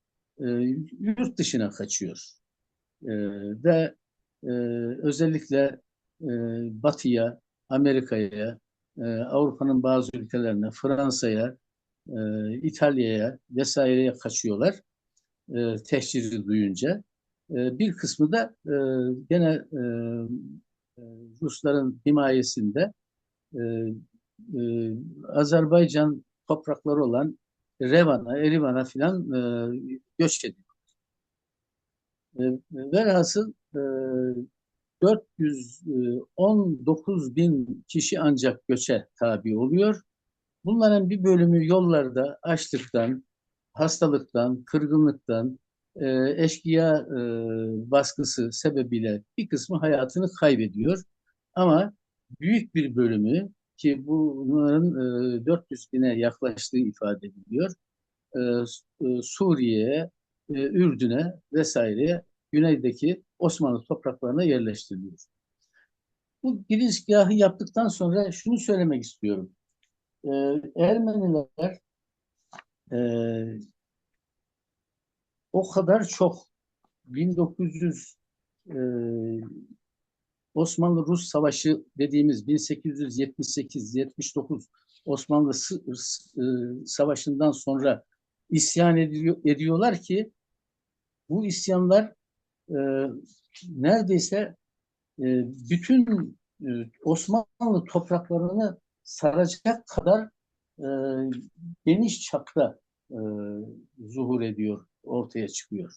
yurt dışına kaçıyor. Ve özellikle Batı'ya, Amerika'ya, Avrupa'nın bazı ülkelerine, Fransa'ya, İtalya'ya vesaireye kaçıyorlar tehciri duyunca. Bir kısmı da gene Rusların himayesinde e, Azerbaycan toprakları olan Revan'a, Erivan'a filan göç ediyor. Velhasıl 419 bin kişi ancak göçe tabi oluyor. Bunların bir bölümü yollarda açlıktan, hastalıktan, kırgınlıktan, eşkıya baskısı sebebiyle bir kısmı hayatını kaybediyor. Ama büyük bir bölümü ki bunların 400 bine yaklaştığı ifade ediliyor. Suriye'ye, Ürdün'e vesaireye güneydeki Osmanlı topraklarına yerleştiriliyor. Bu girizgahı yaptıktan sonra şunu söylemek istiyorum. Ermeniler e, o kadar çok 1900 e, Osmanlı-Rus Savaşı dediğimiz 1878-79 Osmanlı Savaşı'ndan sonra isyan ediyorlar ki bu isyanlar e, neredeyse bütün Osmanlı topraklarını saracak kadar e, geniş çapta e, zuhur ediyor, ortaya çıkıyor.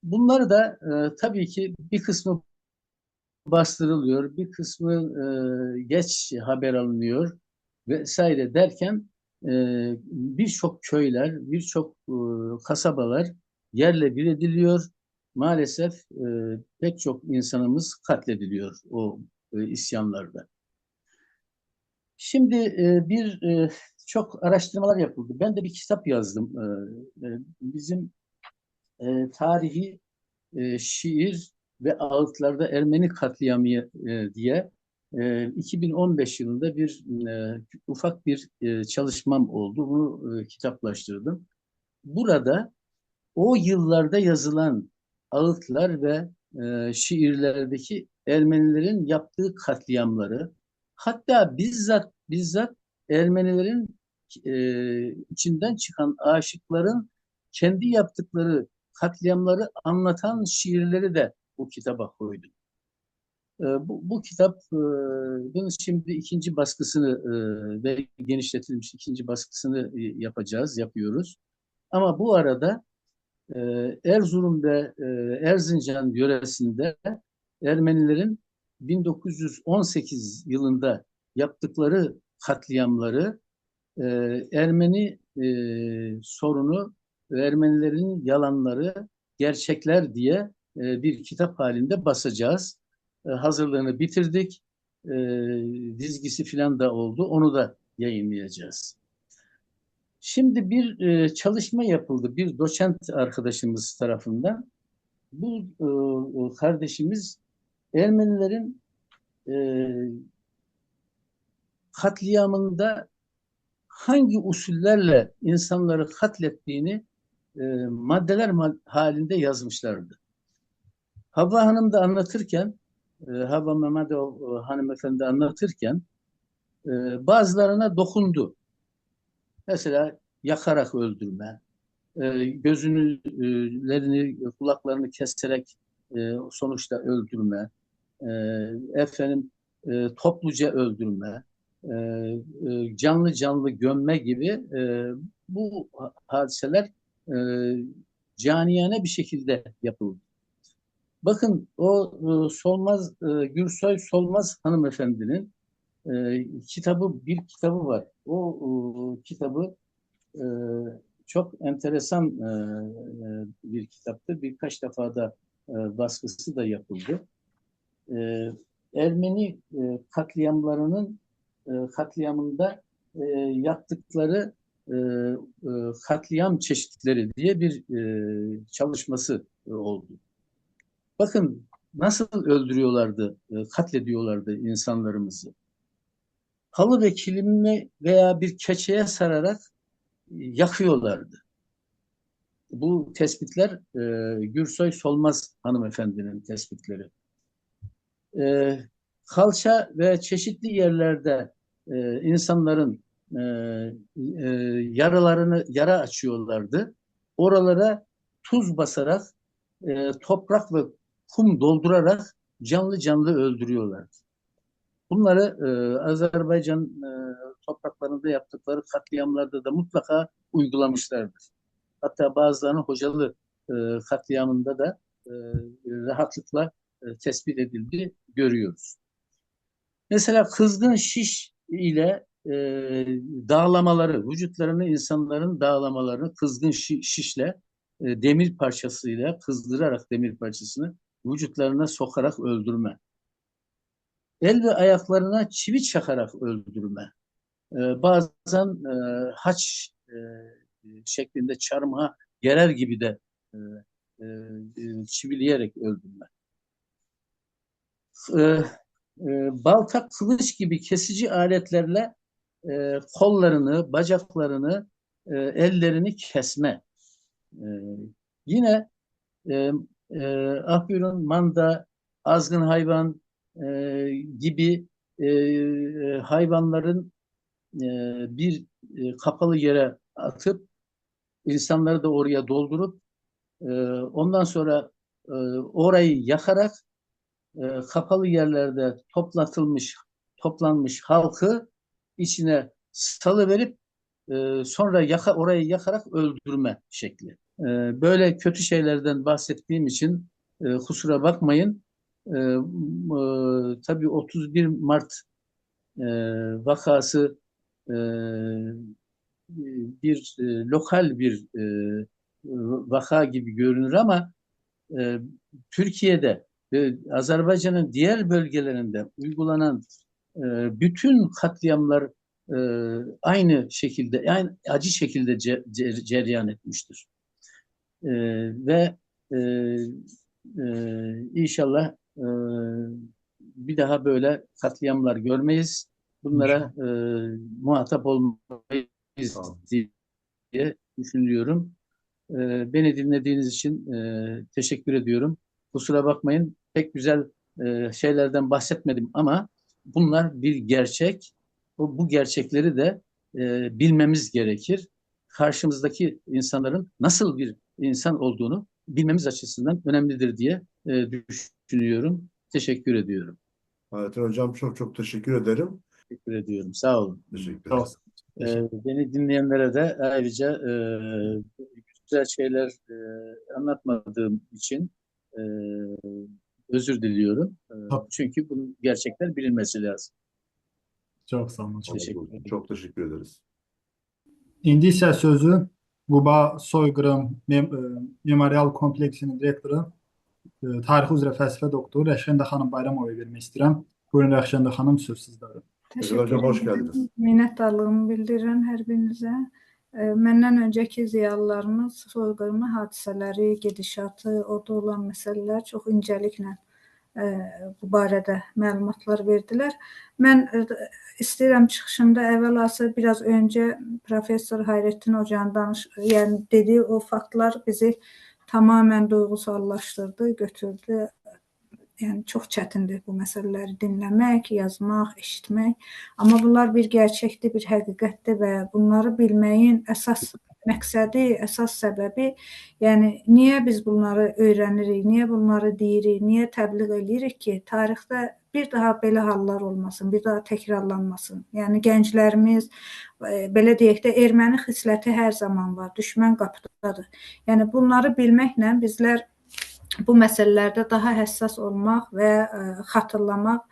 Bunları da tabii ki bir kısmı bastırılıyor, bir kısmı geç haber alınıyor vesaire derken birçok köyler, birçok kasabalar yerle bir ediliyor maalesef pek çok insanımız katlediliyor o isyanlarda. Şimdi çok araştırmalar yapıldı. Ben de bir kitap yazdım. Bizim tarihi şiir ve ağıtlarda Ermeni katliamı diye 2015 yılında ufak bir çalışmam oldu. Bunu kitaplaştırdım. Burada o yıllarda yazılan ağıtlar ve şiirlerdeki Ermenilerin yaptığı katliamları, hatta bizzat Ermenilerin içinden çıkan aşıkların kendi yaptıkları katliamları anlatan şiirleri de bu kitaba koydum. Bu kitabın şimdi ikinci baskısını ve genişletilmiş ikinci baskısını yapıyoruz. Ama bu arada Erzurum ve Erzincan yöresinde Ermenilerin 1918 yılında yaptıkları katliamları, Ermeni sorunu, Ermenilerin yalanları, gerçekler diye bir kitap halinde basacağız. Hazırlığını bitirdik. Dizgisi falan da oldu. Onu da yayınlayacağız. Şimdi çalışma yapıldı bir doçent arkadaşımız tarafından. Bu kardeşimiz Ermenilerin e, katliamında hangi usullerle insanları katlettiğini maddeler halinde yazmışlardı. Havva Hanım da anlatırken, Havva Mehmetov hanımefendi anlatırken bazılarına dokundu. Mesela yakarak öldürme, gözünlerini, kulaklarını keserek sonuçta öldürme, topluca öldürme, canlı canlı gömme gibi bu hadiseler caniyane bir şekilde yapıldı. Bakın Gürsoy Solmaz hanımefendinin bir kitabı var. O kitabı e, çok enteresan bir kitaptı. Birkaç defa da baskısı da yapıldı. Ermeni katliamında yaptıkları katliam çeşitleri diye bir çalışması oldu. Bakın nasıl öldürüyorlardı, katlediyorlardı insanlarımızı. Halı ve kilimi veya bir keçeye sararak yakıyorlardı. Bu tespitler Gürsoy Solmaz hanımefendinin tespitleri. Kalça ve çeşitli yerlerde insanların yara açıyorlardı. Oralara tuz basarak, toprak ve kum doldurarak canlı canlı öldürüyorlardı. Bunları Azerbaycan topraklarında yaptıkları katliamlarda da mutlaka uygulamışlardır. Hatta bazılarının Hocalı katliamında da rahatlıkla tespit edildi, görüyoruz. Mesela kızgın şiş ile dağlamaları, vücutlarını insanların dağlamalarını kızgın şişle, demir parçasıyla kızdırarak demir parçasını vücutlarına sokarak öldürme. El ve ayaklarına çivi çakarak öldürme. Bazen haç şeklinde çarmıha gerer gibi de çivileyerek öldürme. Balta, kılıç gibi kesici aletlerle kollarını, bacaklarını, ellerini kesme. Yine Afyon'un manda, azgın hayvan gibi hayvanların bir kapalı yere atıp insanları da oraya doldurup ondan sonra orayı yakarak kapalı yerlerde toplanmış halkı içine salıverip sonra orayı yakarak öldürme şekli. Böyle kötü şeylerden bahsettiğim için kusura bakmayın. Tabii 31 Mart vakası lokal bir vaka gibi görünür ama Türkiye'de ve Azerbaycan'ın diğer bölgelerinde uygulanan bütün katliamlar aynı şekilde, yani acı şekilde cereyan etmiştir. Ve e, inşallah bir daha böyle katliamlar görmeyiz. Bunlara muhatap olmayız Tamam. diye düşünüyorum. Beni dinlediğiniz için teşekkür ediyorum. Kusura bakmayın, pek güzel şeylerden bahsetmedim ama bunlar bir gerçek. Bu gerçekleri de bilmemiz gerekir. Karşımızdaki insanların nasıl bir insan olduğunu bilmemiz açısından önemlidir diye düşünüyorum. Teşekkür ediyorum. Hayrettin Hocam çok çok teşekkür ederim. Teşekkür ediyorum. Sağ olun. Teşekkür Sağ ederim. olsun. Teşekkür Beni dinleyenlere de ayrıca güzel şeyler anlatmadığım için e, özür diliyorum. Tabii. Çünkü bu gerçekler bilinmesi lazım. Çok sağ olun hocam. Teşekkür ederim. Çok teşekkür ederiz. İndi isə sözü Quba Soyqırım Memorial Kompleksinin direktoru, tarix üzrə fəlsəfə doktoru Rəşəndə xanım Bayramova vermək istəyirəm. Buyurun Rəşəndə xanım, söz sizdədir. Teşekkür hocam, hoş geldiniz. Minnətdarlığımı bildirirəm hər birinizə. Məndən öncəki ziyalılarımız soyqırımı hadisələri, gedişatı, orada olan məsələlər çox incəliklə bu barədə məlumatlar verdilər. Mən istəyirəm çıxışımda əvvəlası biraz öncə professor Hayrettin Hocanın yəni dediyi o faktlar bizi tamamən duyğusallaşdırdı, götürdü. Yəni çox çətindir bu məsələləri dinləmək, yazmaq, eşitmək. Amma bunlar bir gerçəkdir, bir həqiqətdir və bunları bilməyin əsas məqsədi, əsas səbəbi, yəni niyə biz bunları öyrənirik, niyə bunları deyirik, niyə təbliğ edirik ki, tarixdə bir daha belə hallar olmasın, bir daha təkrarlanmasın. Yəni gənclərimiz, belə deyək də, erməni xisləti hər zaman var, düşmən qapıdadır. Yəni bunları bilməklə bizlər bu məsələlərdə daha həssas olmaq və xatırlamaq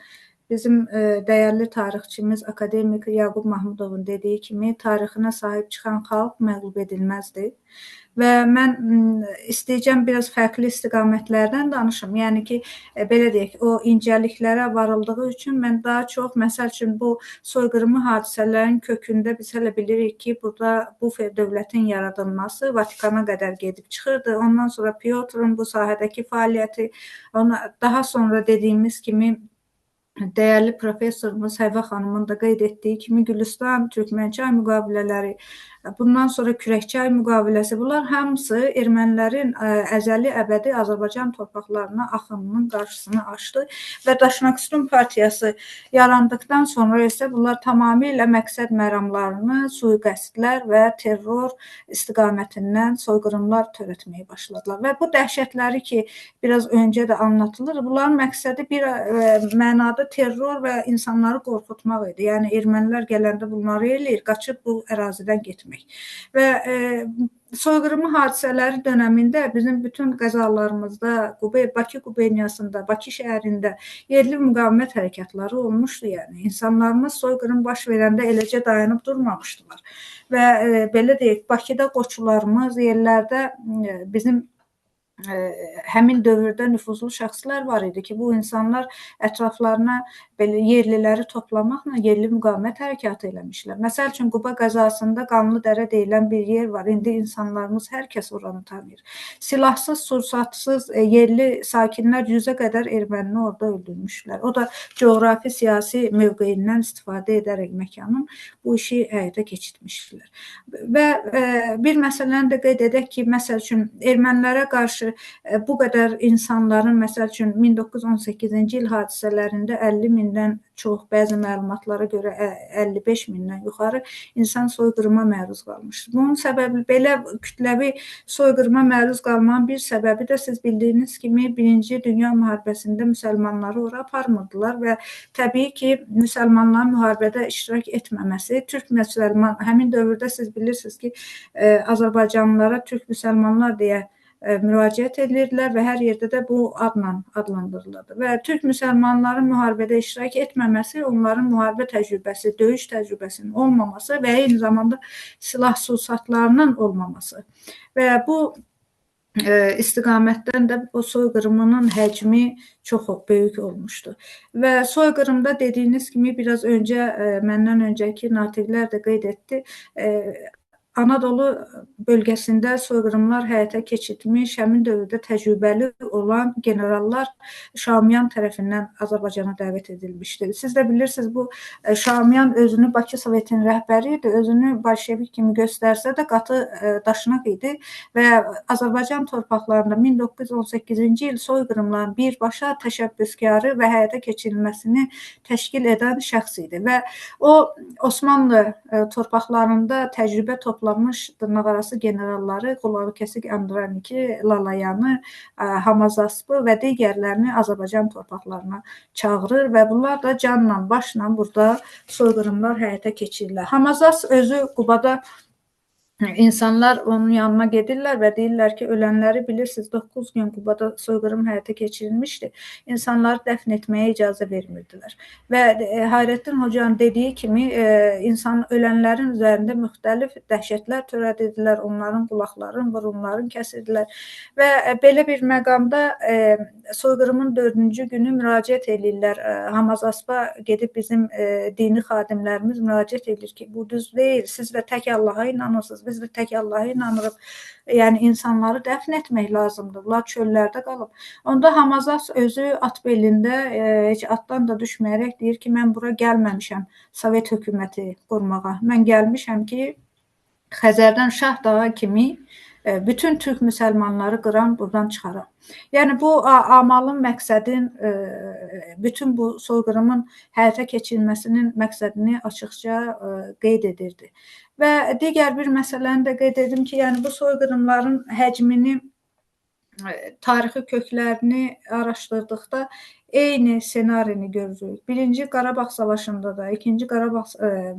bizim dəyərli tarixçimiz akademik Yaqub Mahmudovun dediyi kimi tarixinə sahib çıxan xalq məğlub edilməzdir. Və mən istəyəcəm biraz fərqli istiqamətlərdən danışım. Yəni ki, belə deyək, o incəliklərə varıldığı üçün mən daha çox, məsəl üçün bu soyqırımı hadisələrin kökündə biz hələ bilirik ki, burada bu dövlətin yaradılması Vatikana qədər gedib çıxırdı. Ondan sonra Piotrun bu sahədəki fəaliyyəti, daha sonra dediyimiz kimi dəyərli professorumuz Həvva xanımın da qeyd etdiyi kimi Gülüstan, Türkmənçay müqavilələri, bundan sonra Kürəkçay müqaviləsi, bunlar hamısı ermənilərin əzəli əbədi Azərbaycan torpaqlarına axınının qarşısını açdı və Daşnaksutyun partiyası yarandıqdan sonra isə bunlar tamamilə məqsəd məramlarını sui-qəsdlər və terror istiqamətindən soyqırımlar törətməyə başladılar. Və bu dəhşətləri ki, biraz öncə də anlatılır, bunların məqsədi bir mənada terror və insanları qorxutmaq idi. Yəni ermənilər gələndə bunları eləyir, qaçıb bu ərazidən getmək. Və soyqırımı hadisələri dönəmində bizim bütün qəzalarımızda, Bakı quberniyasında, Bakı şəhərində yerli müqavimət hərəkatları olmuşdu. Yəni insanlarımız soyqırım baş verəndə eləcə dayanıb durmamışdılar. Və belə deyək, Bakıda qoçularımız, yerlərdə bizim həmin dövrdə nüfuzlu şəxslər var idi ki, bu insanlar ətraflarına belə yerliləri toplamaqla yerli müqavimət hərəkatı eləmişlər. Məsəl üçün, Quba qəzasında Qanlıdərə deyilən bir yer var. İndi insanlarımız, hər kəs oranı tanıyır. Silahsız, sursatsız yerli sakinlər 100-ə qədər ermənini orada öldürmüşlər. O da coğrafi, siyasi mövqeyindən istifadə edərək məkanın bu işi həyata keçirmişlər. Və bir məsələni də qeyd edək ki, məsəl üçün, ermənilərə qarşı bu qədər insanların, məsəl üçün 1918-ci il hadisələrində 50 mindən çox, bəzi məlumatlara görə 55 mindən yuxarı insan soyqırıma məruz qalmışdır. Bunun səbəbi, belə kütləvi soyqırıma məruz qalmanın bir səbəbi də siz bildiyiniz kimi 1-ci Dünya müharibəsində müsəlmanları ora aparmırdılar və təbii ki, müsəlmanların müharibədə iştirak etməməsi, türk müsəlman, həmin dövrdə siz bilirsiniz ki, Azərbaycanlılara türk müsəlmanlar deyə müraciət edirdilər və hər yerdə də bu adla adlandırılırdı. Və türk müsəlmanların müharibədə iştirak etməməsi, onların müharibə təcrübəsi, döyüş təcrübəsinin olmaması və eyni zamanda silah sursatlarının olmaması. Və bu istiqamətdən də o soyqırımının həcmi çox böyük olmuşdu. Və soyqırımda dediyiniz kimi biraz öncə məndən öncəki natiqlər də qeyd etdi. Anadolu bölgəsində soyqırımlar həyata keçirilmiş, həmin dövrdə təcrübəli olan generallar Şaumyan tərəfindən Azərbaycana dəvət edilmişdir. Siz də bilirsiniz, bu Şaumyan özünü Bakı Sovetinin rəhbəri idi, özünü bolşevik kimi göstərsə də qatı daşnaq idi və Azərbaycan torpaqlarında 1918-ci il soyqırımların birbaşa təşəbbüskarı və həyata keçirilməsini təşkil edən şəxs idi və o Osmanlı torpaqlarında təcrübə toplamış dırnaqarası generalları qulağı kəsik Androniki, Lalayanı, Hamazaspı və digərlərini Azərbaycan torpaqlarına çağırır və bunlar da canla, başla burada soyqırımlar həyata keçirirlər. Hamazas özü Qubada insanlar onun yanına gedirlər və deyirlər ki, ölənləri bilirsiniz, 9 gün Qubada soyqırım həyata keçirilmişdi. İnsanları dəfn etməyə icazə vermirdilər. Və Hayrettin Hocanın dediyi kimi ölənlərin üzərində müxtəlif dəhşətlər törədirdilər, onların qulaqlarını, burunlarını kəsirdilər və belə bir məqamda soyqırımın 4-cü günü müraciət edirlər. Hamazaspa gedib bizim dini xadimlərimiz müraciət edir ki, bu düz deyil, siz də tək Allaha inanırsınız, biz də tək Allaha inanırıq. Yəni insanları dəfn etmək lazımdır. Bunlar çöllərdə qalıb. Onda Hamazas özü at belində heç atdan da düşməyərək deyir ki, mən bura gəlməmişəm Sovet hökuməti qurmağa. Mən gəlmişəm ki, Xəzərdən Şah dağı kimi bütün türk müsəlmanları qıran, buradan çıxaram. Yəni bu amalın məqsədin, bütün bu soyqırımın həyata keçirilməsinin məqsədini açıqca qeyd edirdi. Və digər bir məsələni də qeyd edim ki, yəni bu soyqırımların həcmini, tarixi köklərini araşdırdıqda eyni senarini görürük. Birinci Qarabağ Savaşında da, ikinci Qarabağ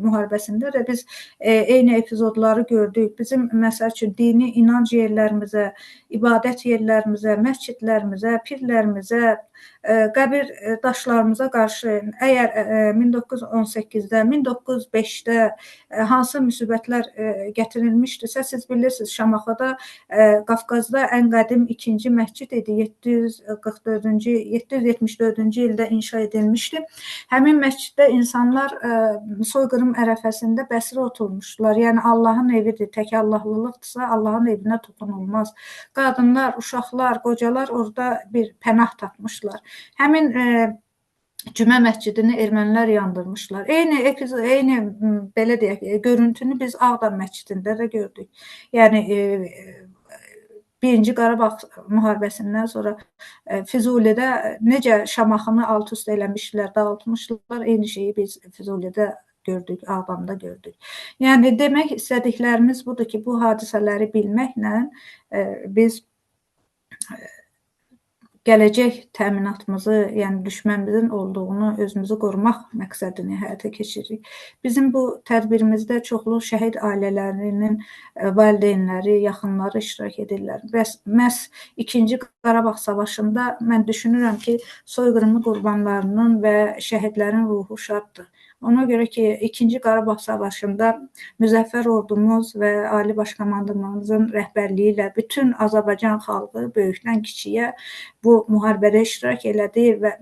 müharibəsində də biz eyni epizodları gördük. Bizim məsəl üçün dini inanc yerlərimizə, ibadət yerlərimizə, məscidlərimizə, pirlərimizə, qəbir daşlarımıza qarşı əgər 1918-də, 1905-də hansı müsibətlər gətirilmişdirsə, siz bilirsiniz, Şamaxıda, Qafqazda ən qədim ikinci məscid idi, 774-cü ildə inşa edilmişdi. Həmin məsciddə insanlar soyqırım ərəfəsində bəsirə oturmuşdular. Yəni Allahın evidir, tək Allahlılıqdırsa Allahın evinə toxunulmaz. Qadınlar, uşaqlar, qocalar orada bir pənah tapmışlar. Həmin Cümə məscidini ermənilər yandırmışlar. Eyni belə deyək, görüntünü biz Ağdam məscidində də gördük. Yəni Birinci Qarabağ müharibəsindən sonra Füzulidə necə Şamaxını alt-üst eləmişlər, dağıtmışlar, eyni şeyi biz Füzulidə gördük, Ağdamda gördük. Yəni demək istədiklərimiz budur ki, bu hadisələri bilməklə biz gələcək təminatımızı, yəni düşmənimizin olduğunu, özümüzü qorumaq məqsədini həyata keçiririk. Bizim bu tədbirimizdə çoxlu şəhid ailələrinin valideynləri, yaxınları iştirak edirlər. Məhz 2-ci Qarabağ Savaşında mən düşünürəm ki, soyqırımı qurbanlarının və şəhidlərin ruhu şaddır. Ona görə ki, 2-ci Qarabağ Savaşında müzəffər ordumuz və Ali Baş Komandanımızın rəhbərliyi ilə bütün Azərbaycan xalqı böyükdən kiçiyə bu müharibədə iştirak elədi və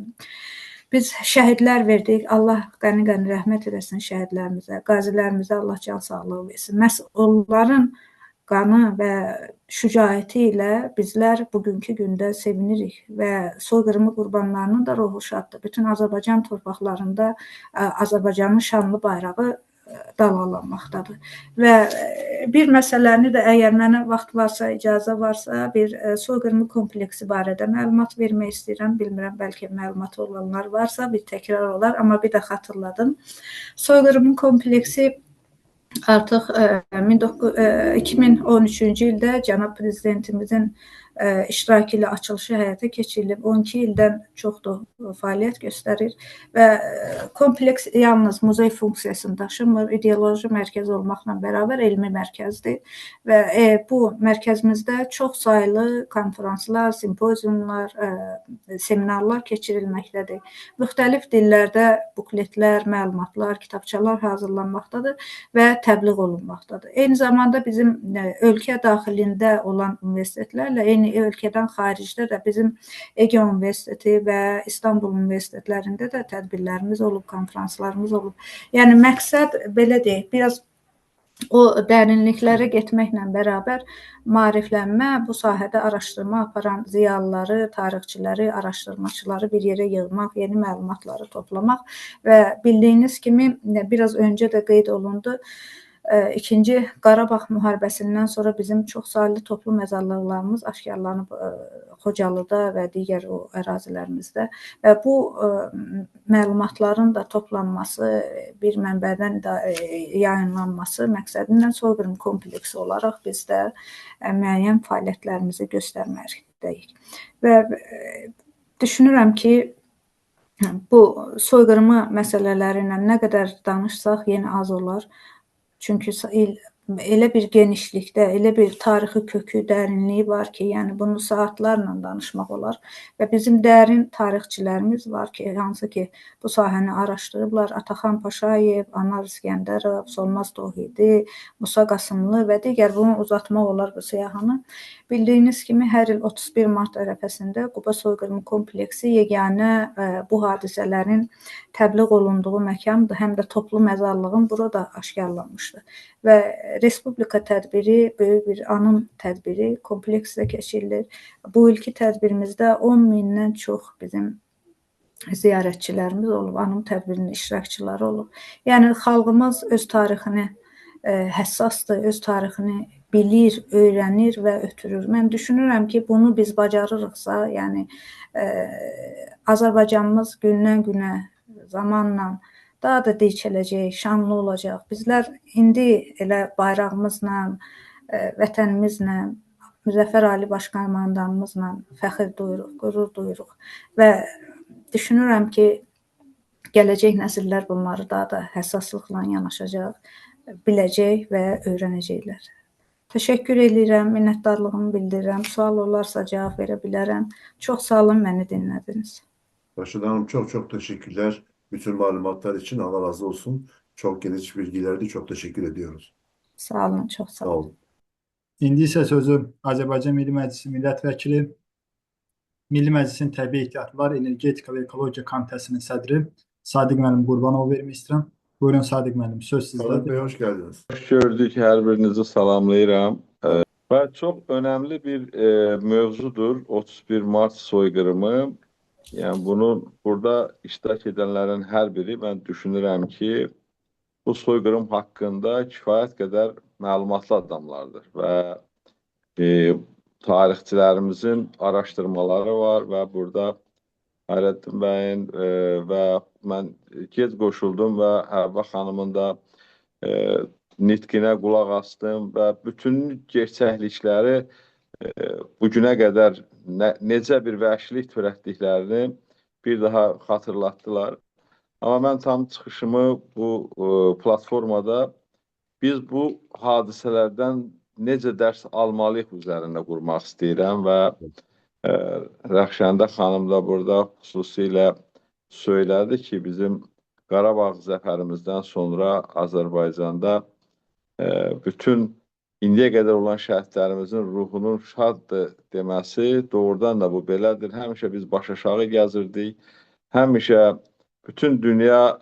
biz şəhidlər verdik. Allah qəni-qəni rəhmət eləsin şəhidlərimizə, qazilərimizə Allah can sağlığı versin. Məhz onların qanı və şücaəti ilə bizlər bugünkü gündə sevinirik və soyqırımı qurbanlarının da ruhu şaddır. Bütün Azərbaycan torpaqlarında Azərbaycanın şanlı bayrağı dalgalanmaqdadır. Və bir məsələni də əgər mənə vaxt varsa, icazə varsa, bir soyqırımı kompleksi barədə məlumat vermək istəyirəm. Bilmirəm, bəlkə məlumatı olanlar varsa bir təkrar olar, amma bir də xatırladım. Soyqırımı kompleksi artıq 2013-cü ildə cənab prezidentimizin iştirakı ilə açılışı həyata keçirilib. 12 ildən çoxdur fəaliyyət göstərir və kompleks yalnız muzey funksiyasını daşımır, ideoloji mərkəz olmaqla bərabər elmi mərkəzdir və bu mərkəzimizdə çox saylı konferanslar, simpoziumlar, seminarlar keçirilməkdədir. Müxtəlif dillərdə bukletlər, məlumatlar, kitabçalar hazırlanmaqdadır və təbliğ olunmaqdadır. Eyni zamanda bizim ölkə daxilində olan universitetlərlə eyni yəni ölkədən xaricdə də bizim Ege Universiteti və İstanbul universitetlərində də tədbirlərimiz olub, konfranslarımız olub. Yəni məqsəd belə deyək, biraz o dərinliklərə getməklə bərabər maariflənmə, bu sahədə araşdırma aparan ziyalıları, tarixçiləri, araşdırmaçıları bir yerə yığmaq, yeni məlumatları toplamaq və bildiyiniz kimi biraz öncə də qeyd olundu, İkinci Qarabağ müharibəsindən sonra bizim çoxsaylı toplu məzarlıqlarımız aşkarlanıb Xocalıda və digər o ərazilərimizdə və bu məlumatların da toplanması, bir mənbədən də yayınlanması məqsədilə soyqırım kompleksi olaraq biz də müəyyən fəaliyyətlərimizi göstərməkdəyik. Və düşünürəm ki, bu soyqırımı məsələləri ilə nə qədər danışsaq yenə az olar. Çünki elə bir genişlikdə, elə bir tarixi kökü, dərinliyi var ki, yəni bunu saatlarla danışmaq olar və bizim dərin tarixçilərimiz var ki, hansı ki, bu sahəni araşdırıblar. Ataxan Paşayev, Anar İskəndərov, Solmaz Tohidi, Musa Qasımlı və digər bunu uzatmaq olar bu siyahını. Bildiyiniz kimi, hər il 31 mart ərəfəsində Quba soyqırımı kompleksi yeganə bu hadisələrin təbliğ olunduğu məkandır, həm də toplu məzarlığın burada aşkarlanmışdır. Və Respublika tədbiri, böyük bir anım tədbiri kompleksdə keçirilir. Bu ilki tədbirimizdə 10 mindən çox bizim ziyarətçilərimiz olub, anım tədbirinin iştirakçıları olub. Yəni xalqımız öz tarixini həssasdır, öz tarixini bilir, öyrənir və ötürür. Mən düşünürəm ki, bunu biz bacarırıqsa, yəni Azərbaycanımız gündən-günə, zamanla daha da dirçələcək, şanlı olacaq. Bizlər indi elə bayrağımızla, vətənimizlə, Müzəffər Ali Baş Komandanımızla fəxr duyuruq, qürur duyuruq və düşünürəm ki, gələcək nəsillər bunları daha da həssaslıqla yanaşacaq, biləcək və öyrənəcəklər. Təşəkkür edirəm, minnətdarlığımı bildirirəm. Sual olarsa cavab verə bilərəm. Çox sağ olun, məni dinlədiniz. Raşid Hanım çok teşekkürler. Bütün malumatlar için Allah razı olsun. Çok geniş bilgilerdi. Çok teşekkür ediyoruz. Sağ olun, çox sağ Sağ olun. olun. İndi isə sözü Azərbaycan Milli Məclisi millət vəkili, Milli Məclisin Təbii Ehtiyatlar, Energetika və Ekologiya Komitəsinin sədri Sadiq müəllim Qurbanov vermək istəyirəm. Buyurun Sadiq müəllim, söz Sadiq sizdədir. Bey hoş geldiniz. Hoş gördük, hər birinizi salamlayıram. Və çox önəmli bir mövzudur 31 Mart soyqırımı. Yəni bunu burada iştirak edənlərin hər biri mən düşünürəm ki, bu soyqırım haqqında kifayət qədər məlumatlı adamlardır və tarixçilərimizin araşdırmaları var və burada Hayrettin bəyin və mən gec qoşuldum və Həvva xanımın da nitqinə qulaq asdım və bütün gerçəklikləri bugünə qədər necə bir vəhşilik törətdiklərini bir daha xatırlatdılar. Amma mən tam çıxışımı bu platformada biz bu hadisələrdən necə dərs almalıyıq üzərində qurmaq istəyirəm və Rəxşəndə xanım da burada xüsusilə söylədi ki, bizim Qarabağ zəfərimizdən sonra Azərbaycanda bütün indiyə qədər olan şəhidlərimizin ruhunun şaddır deməsi doğrudan da bu belədir. Həmişə biz başaşağı gəzirdik. Həmişə bütün dünya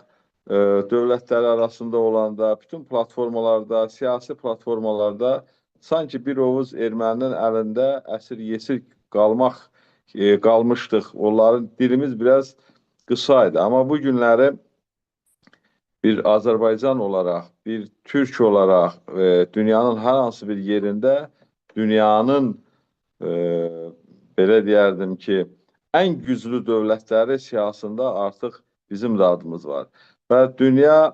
dövlətləri arasında olanda, bütün platformalarda, siyasi platformalarda sanki bir ovuz erməninin əlində əsir-yesir qalmışdıq. Onların dilimiz biraz qısa idi. Amma bu günləri bir Azərbaycan olaraq, bir Türk olaraq dünyanın hər hansı bir yerində dünyanın belə deyərdim ki, ən güclü dövlətləri siyasında artıq bizim də adımız var. Və dünya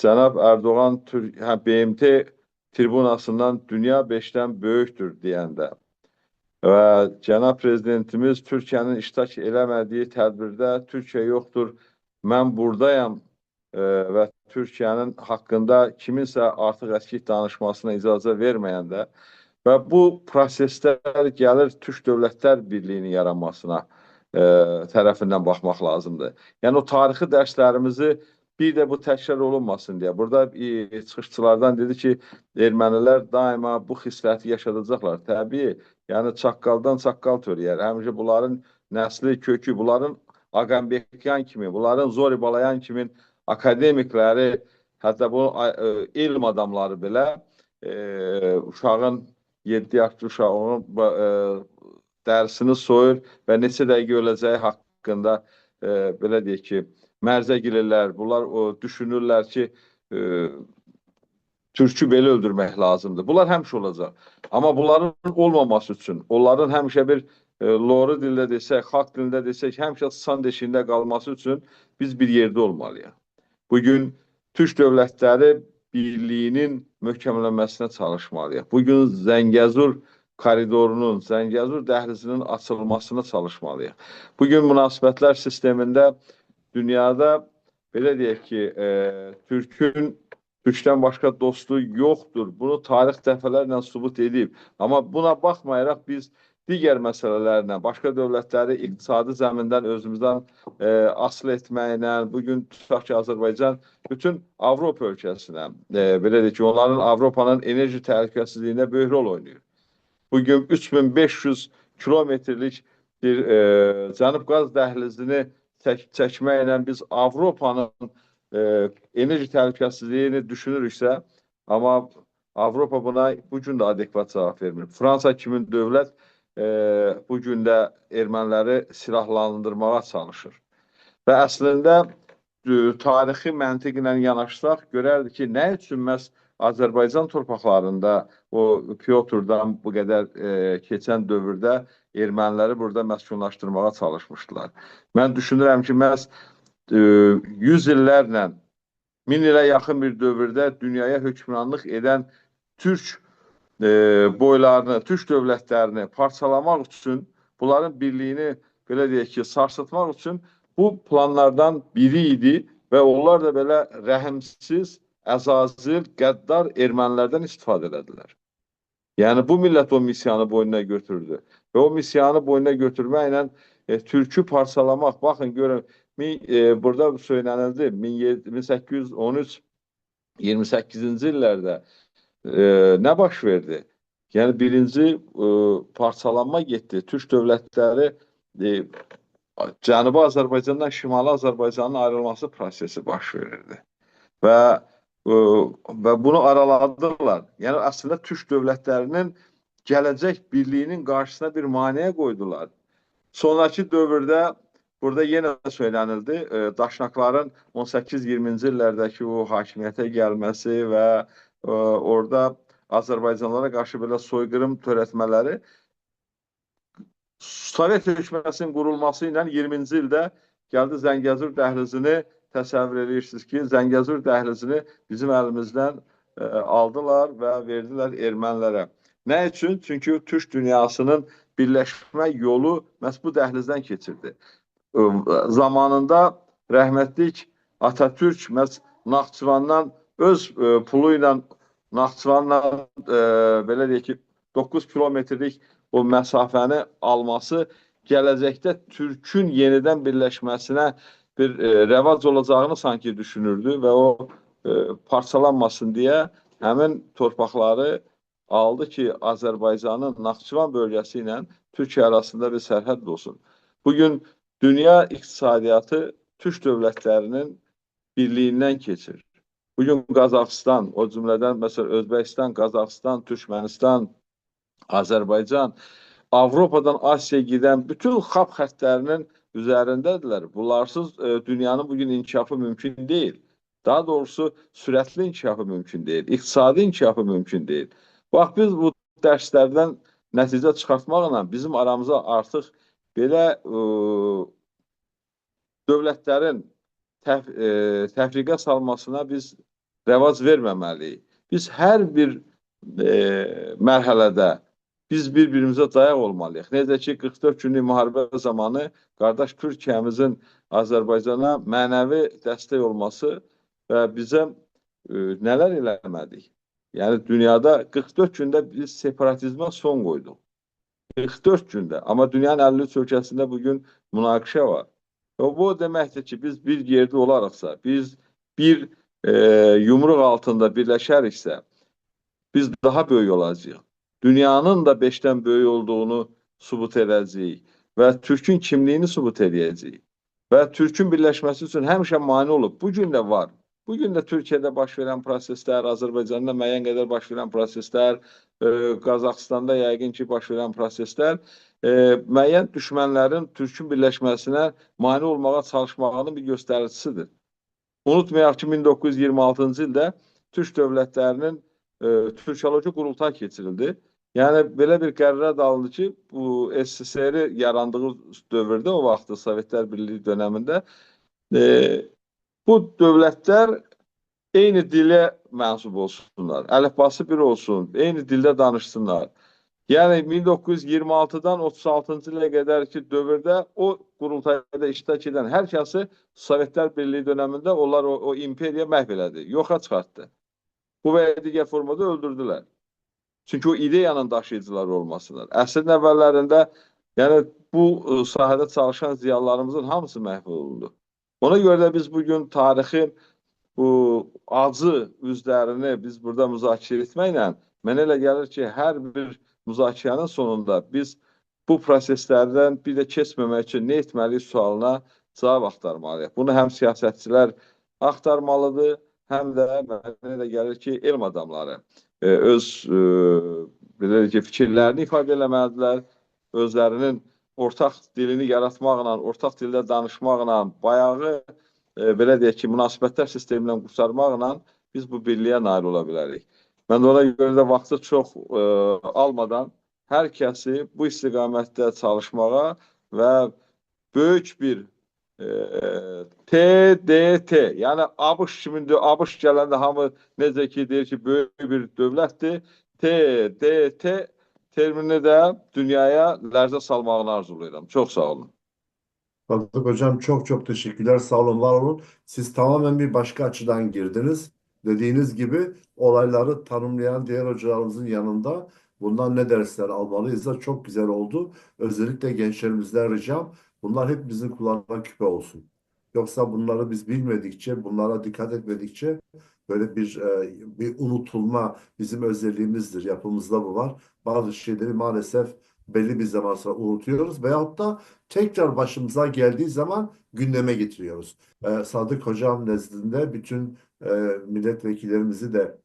cənab Erdoğan BMT tribunasından dünya 5-dən böyükdür deyəndə və cənab prezidentimiz Türkiyənin iştirak eləmədiyi tədbirdə Türkiyə yoxdur, mən buradayam və Türkiyənin haqqında kiminsə artıq əskik danışmasına icazə verməyəndə və bu proseslər gəlir Türk Dövlətlər Birliyinin yaranmasına tərəfindən baxmaq lazımdır. Yəni o tarixi dərslərimizi bir də bu təkrar olunmasın deyə. Burada çıxışçılardan dedi ki, ermənilər daima bu xisləti yaşadacaqlar. Təbii, yəni çaqqaldan çaqqal törəyər. Həmişə bunların nəsli, kökü, bunların Aqambekyan kimi, bunların Zori Balayan kimi akademikləri, hətta bu elm adamları belə uşağın 7 yaşlı uşağın dərisini soyur və neçə dəqiqə öləcəyi haqqında belə deyək ki, mərzə girirlər. Bunlar düşünürlər ki, türkü belə öldürmək lazımdır. Bunlar həmişə olacaq. Amma bunların olmaması üçün, onların həmişə bir loru dildə desək, xalq dilində desək, həmişə sıçan deşiyində qalması üçün biz bir yerdə olmalıyıq. Bugün Türk dövlətləri birliyinin möhkəmlənməsinə çalışmalıyıq. Bugün Zəngəzur koridorunun, Zəngəzur dəhlizinin açılmasına çalışmalıyıq. Bugün münasibətlər sistemində dünyada belə deyək ki, Türkdən başqa dostu yoxdur. Bunu tarix dəfələrlə sübut edib. Amma buna baxmayaraq biz digər məsələlərlə, başqa dövlətləri iqtisadi zəmindən özümüzdən asılı etməklə, bugün tutaq ki, Azərbaycan bütün Avropa ölkəsinə, belə deyək ki, onların Avropanın enerji təhlükəsizliyində böyük rol oynayır. Bugün 3500 kilometrlik bir Cənub qaz dəhlizini çəkməklə biz Avropanın enerji təhlükəsizliyini düşünürüksə, amma Avropa buna bugün də adekvat cavab vermir. Fransa kimi dövlət bugün də erməniləri silahlandırmağa çalışır. Və əslində tarixi məntiqlə yanaşsaq, görərdik ki, nə üçün məhz Azərbaycan torpaqlarında o Pyotrdan bu qədər keçən dövrdə erməniləri burada məskunlaşdırmağa çalışmışdılar. Mən düşünürəm ki, məhz 100 illərlə, 1000 ilə yaxın bir dövrdə dünyaya hökmranlıq edən Türk boylarını, Türk dövlətlərini parçalamaq üçün, bunların birliyini, belə deyək ki, sarsıtmaq üçün bu planlardan biri idi və onlar da belə rəhimsiz, əzazil, qəddar ermənilərdən istifadə elədilər. Yəni, bu millət o misiyanı boynuna götürdü və o misiyanı boynuna götürməklə Türkü parçalamaq, baxın, görün, burada söylənildi, 1813-28-ci illərdə nə baş verdi? Yəni, birinci parçalanma getdi. Türk dövlətləri Cənubi Azərbaycandan Şimali Azərbaycanın ayrılması prosesi baş verirdi. Və bunu araladılar. Yəni, əslində, Türk dövlətlərinin gələcək birliyinin qarşısına bir maneə qoydular. Sonraki dövrdə, burada yenə söylənildi, daşnaqların 18-20-ci illərdəki o hakimiyyətə gəlməsi və orada Azərbaycanlara qarşı belə soyqırım törətmələri Sovet hökumətinin qurulması ilə 20-ci ildə gəldi Zəngəzur dəhlizini təsəvvür edirsiniz ki, Zəngəzur dəhlizini bizim əlimizdən aldılar və verdilər ermənilərə. Nə üçün? Çünki Türk dünyasının birləşmə yolu məhz bu dəhlizdən keçirdi. Zamanında rəhmətlik Atatürk məhz Naxçıvandan öz pulu ilə Naxçıvanla belə deyək ki, 9 kilometrlik o məsafəni alması gələcəkdə Türkün yenidən birləşməsinə bir rəvac olacağını sanki düşünürdü və o parçalanmasın deyə həmin torpaqları aldı ki, Azərbaycanın Naxçıvan bölgəsi ilə Türkiyə arasında bir sərhəd olsun. Bugün dünya iqtisadiyyatı Türk dövlətlərinin birliyindən keçir. Bugün Qazaxıstan, o cümlədən məsələn Özbəkistan, Qazaxıstan, Türkmənistan, Azərbaycan, Avropadan Asiyaya gedən bütün xab xəttlərinin üzərindədirlər. Bunlarsız dünyanın bugün inkişafı mümkün deyil. Daha doğrusu sürətli inkişafı mümkün deyil. İqtisadi inkişafı mümkün deyil. Bax, biz bu dərslərdən nəticə çıxartmaqla bizim aramıza artıq belə dövlətlərin təfriqə salmasına biz rəvac verməməliyik. Biz hər bir mərhələdə biz bir-birimizə dayaq olmalıyıq. Necə ki, 44 günlük müharibə zamanı qardaş Türkiyəmizin Azərbaycana mənəvi dəstək olması və bizə nələr eləmədik? Yəni, dünyada 44 gündə biz separatizmə son qoyduq. 44 gündə. Amma dünyanın 53 ölkəsində bugün münaqişə var. Bu deməkdir ki, biz bir yerdə olaraqsa, biz bir yumruq altında birləşəriksə, biz daha böyük olacağıq. Dünyanın da 5-dən böyük olduğunu sübut edəcəyik və Türkün kimliyini sübut edəcəyik. Və Türkün birləşməsi üçün həmişə mane olub. Bu gün də var. Bu gün də Türkiyədə baş verən proseslər, Azərbaycanda müəyyən qədər baş verən proseslər, Qazaxıstanda yəqin ki, baş verən proseslər müəyyən düşmənlərin Türkün birləşməsinə mane olmağa çalışmağının bir göstəricisidir. Unutmayaq ki, 1926-cı ildə Türk dövlətlərinin Türkoloji qurultay keçirildi. Yəni, belə bir qərar alındı ki, bu SSR yarandığı dövrdə, o vaxtı Sovetlər Birliyi dönəmində bu dövlətlər eyni dilə mənsub olsunlar, əlifbası bir olsun, eyni dildə danışsınlar. Yəni 1926-dan 36-cı ilə qədər ki dövrdə o qurultayda iştirak edən hər kəsi Sovetlər Birliyi dönəmində onlar o imperiya məhv elədi, yoxa çıxartdı. Bu və digər formada öldürdülər. Çünki o ideyanın daşıyıcıları olmasıdır. Əsrin əvvəllərində yəni bu sahədə çalışan ziyalılarımızın hamısı məhv olundu. Ona görə də biz bugün tarixin bu acı üzlərini biz burada müzakirə etməklə mənə elə gəlir ki, hər bir müzakirənin sonunda biz bu proseslərdən bir də keçməmək üçün nə etməliyik sualına cavab axtarmalıyıq. Bunu həm siyasətçilər axtarmalıdır, həm də mənə elə gəlir ki, elm adamları öz fikirlərini ifadə eləməlidirlər, özlərinin ortaq dilini yaratmaqla, ortaq dildə danışmaqla, bayağı belə deyək ki, münasibətlər sistemindən qurtarmaqla biz bu birliyə nail ola bilərik. Mən də ona görə də vaxtı çox almadan hər kəsi bu istiqamətdə çalışmağa və böyük bir TDT, yəni ABŞ kimindir, ABŞ gələndə hamı necə ki, deyir ki, böyük bir dövlətdir, TDT termini də dünyaya lərzə salmağını arzulayıram. Çox sağ olun. Sadık Hocam çok teşekkürler. Sağ olun, var olun. Siz tamamen bir başka açıdan girdiniz. Dediğiniz gibi olayları tanımlayan diğer hocalarımızın yanında bundan ne dersler almalıyız da çok güzel oldu. Özellikle gençlerimizden ricam bunlar hep bizim kulağına küpe olsun. Yoksa bunları biz bilmedikçe, bunlara dikkat etmedikçe böyle bir unutulma bizim özelliğimizdir. Yapımızda bu var. Bazı şeyleri maalesef belli bir zaman sonra unutuyoruz veyahut da tekrar başımıza geldiği zaman gündeme getiriyoruz. Sadık Hocam nezdinde bütün milletvekillerimizi de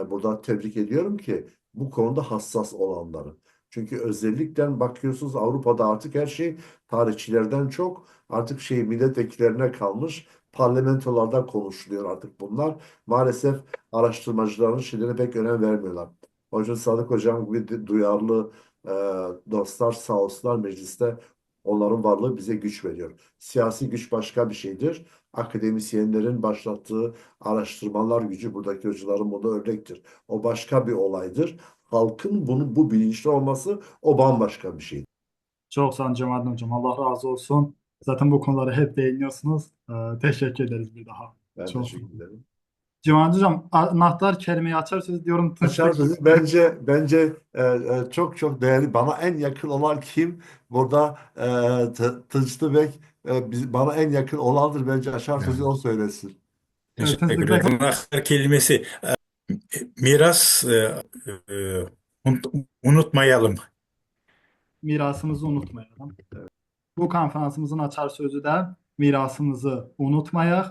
burada tebrik ediyorum ki bu konuda hassas olanları. Çünkü özellikle bakıyorsunuz Avrupa'da artık her şey tarihçilerden çok artık milletvekillerine kalmış. Parlamentolarda konuşuluyor artık bunlar. Maalesef araştırmacıların şeylerine pek önem vermiyorlar. Onun için Sadık Hocam gibi duyarlı dostlar sağ olsunlar mecliste, onların varlığı bize güç veriyor. Siyasi güç başka bir şeydir. Akademisyenlerin başlattığı araştırmalar gücü buradaki hocaların buna örnektir. O başka bir olaydır. Halkın bu bilinçli olması o bambaşka bir şey. Çok sağ olun Cemalettin Hocam. Allah razı olsun. Zaten bu konuları hep değiniyorsunuz. Teşekkür ederiz bir daha. Ben Çok teşekkür sağ olun. ederim. Cemalettin Hocam, anahtar kelimeyi açarsınız diyorum. Açar sözü bence çok değerli. Bana en yakın olan kim? Burada Tınçlı Bek bana en yakın olandır. Bence açar sözü o söylesin. Teşekkür ederim. Anahtar kelimesi miras unutmayalım. Mirasımızı unutmayalım. Bu konferansımızın açar sözü de mirasımızı unutmayaq.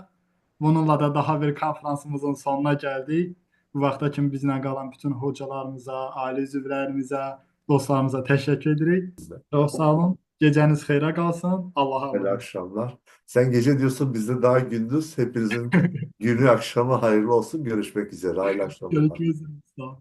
Bununla da daha bir konferansımızın sonuna geldik. Bu vaxta kimi bizlə qalan bütün hocalarımıza, ailə üzvlərimizə, dostlarımıza teşekkür edirik. Çok sağ olun. Geceniz xeyrə qalsın. Allah'a Hayırlı emanet. akşamlar. Sen gece diyorsun, bizde daha gündüz. Hepinizin günü akşamı hayırlı olsun. Görüşmek üzere. Hayırlı akşamlar. Görüşmek üzere. Sağ olun.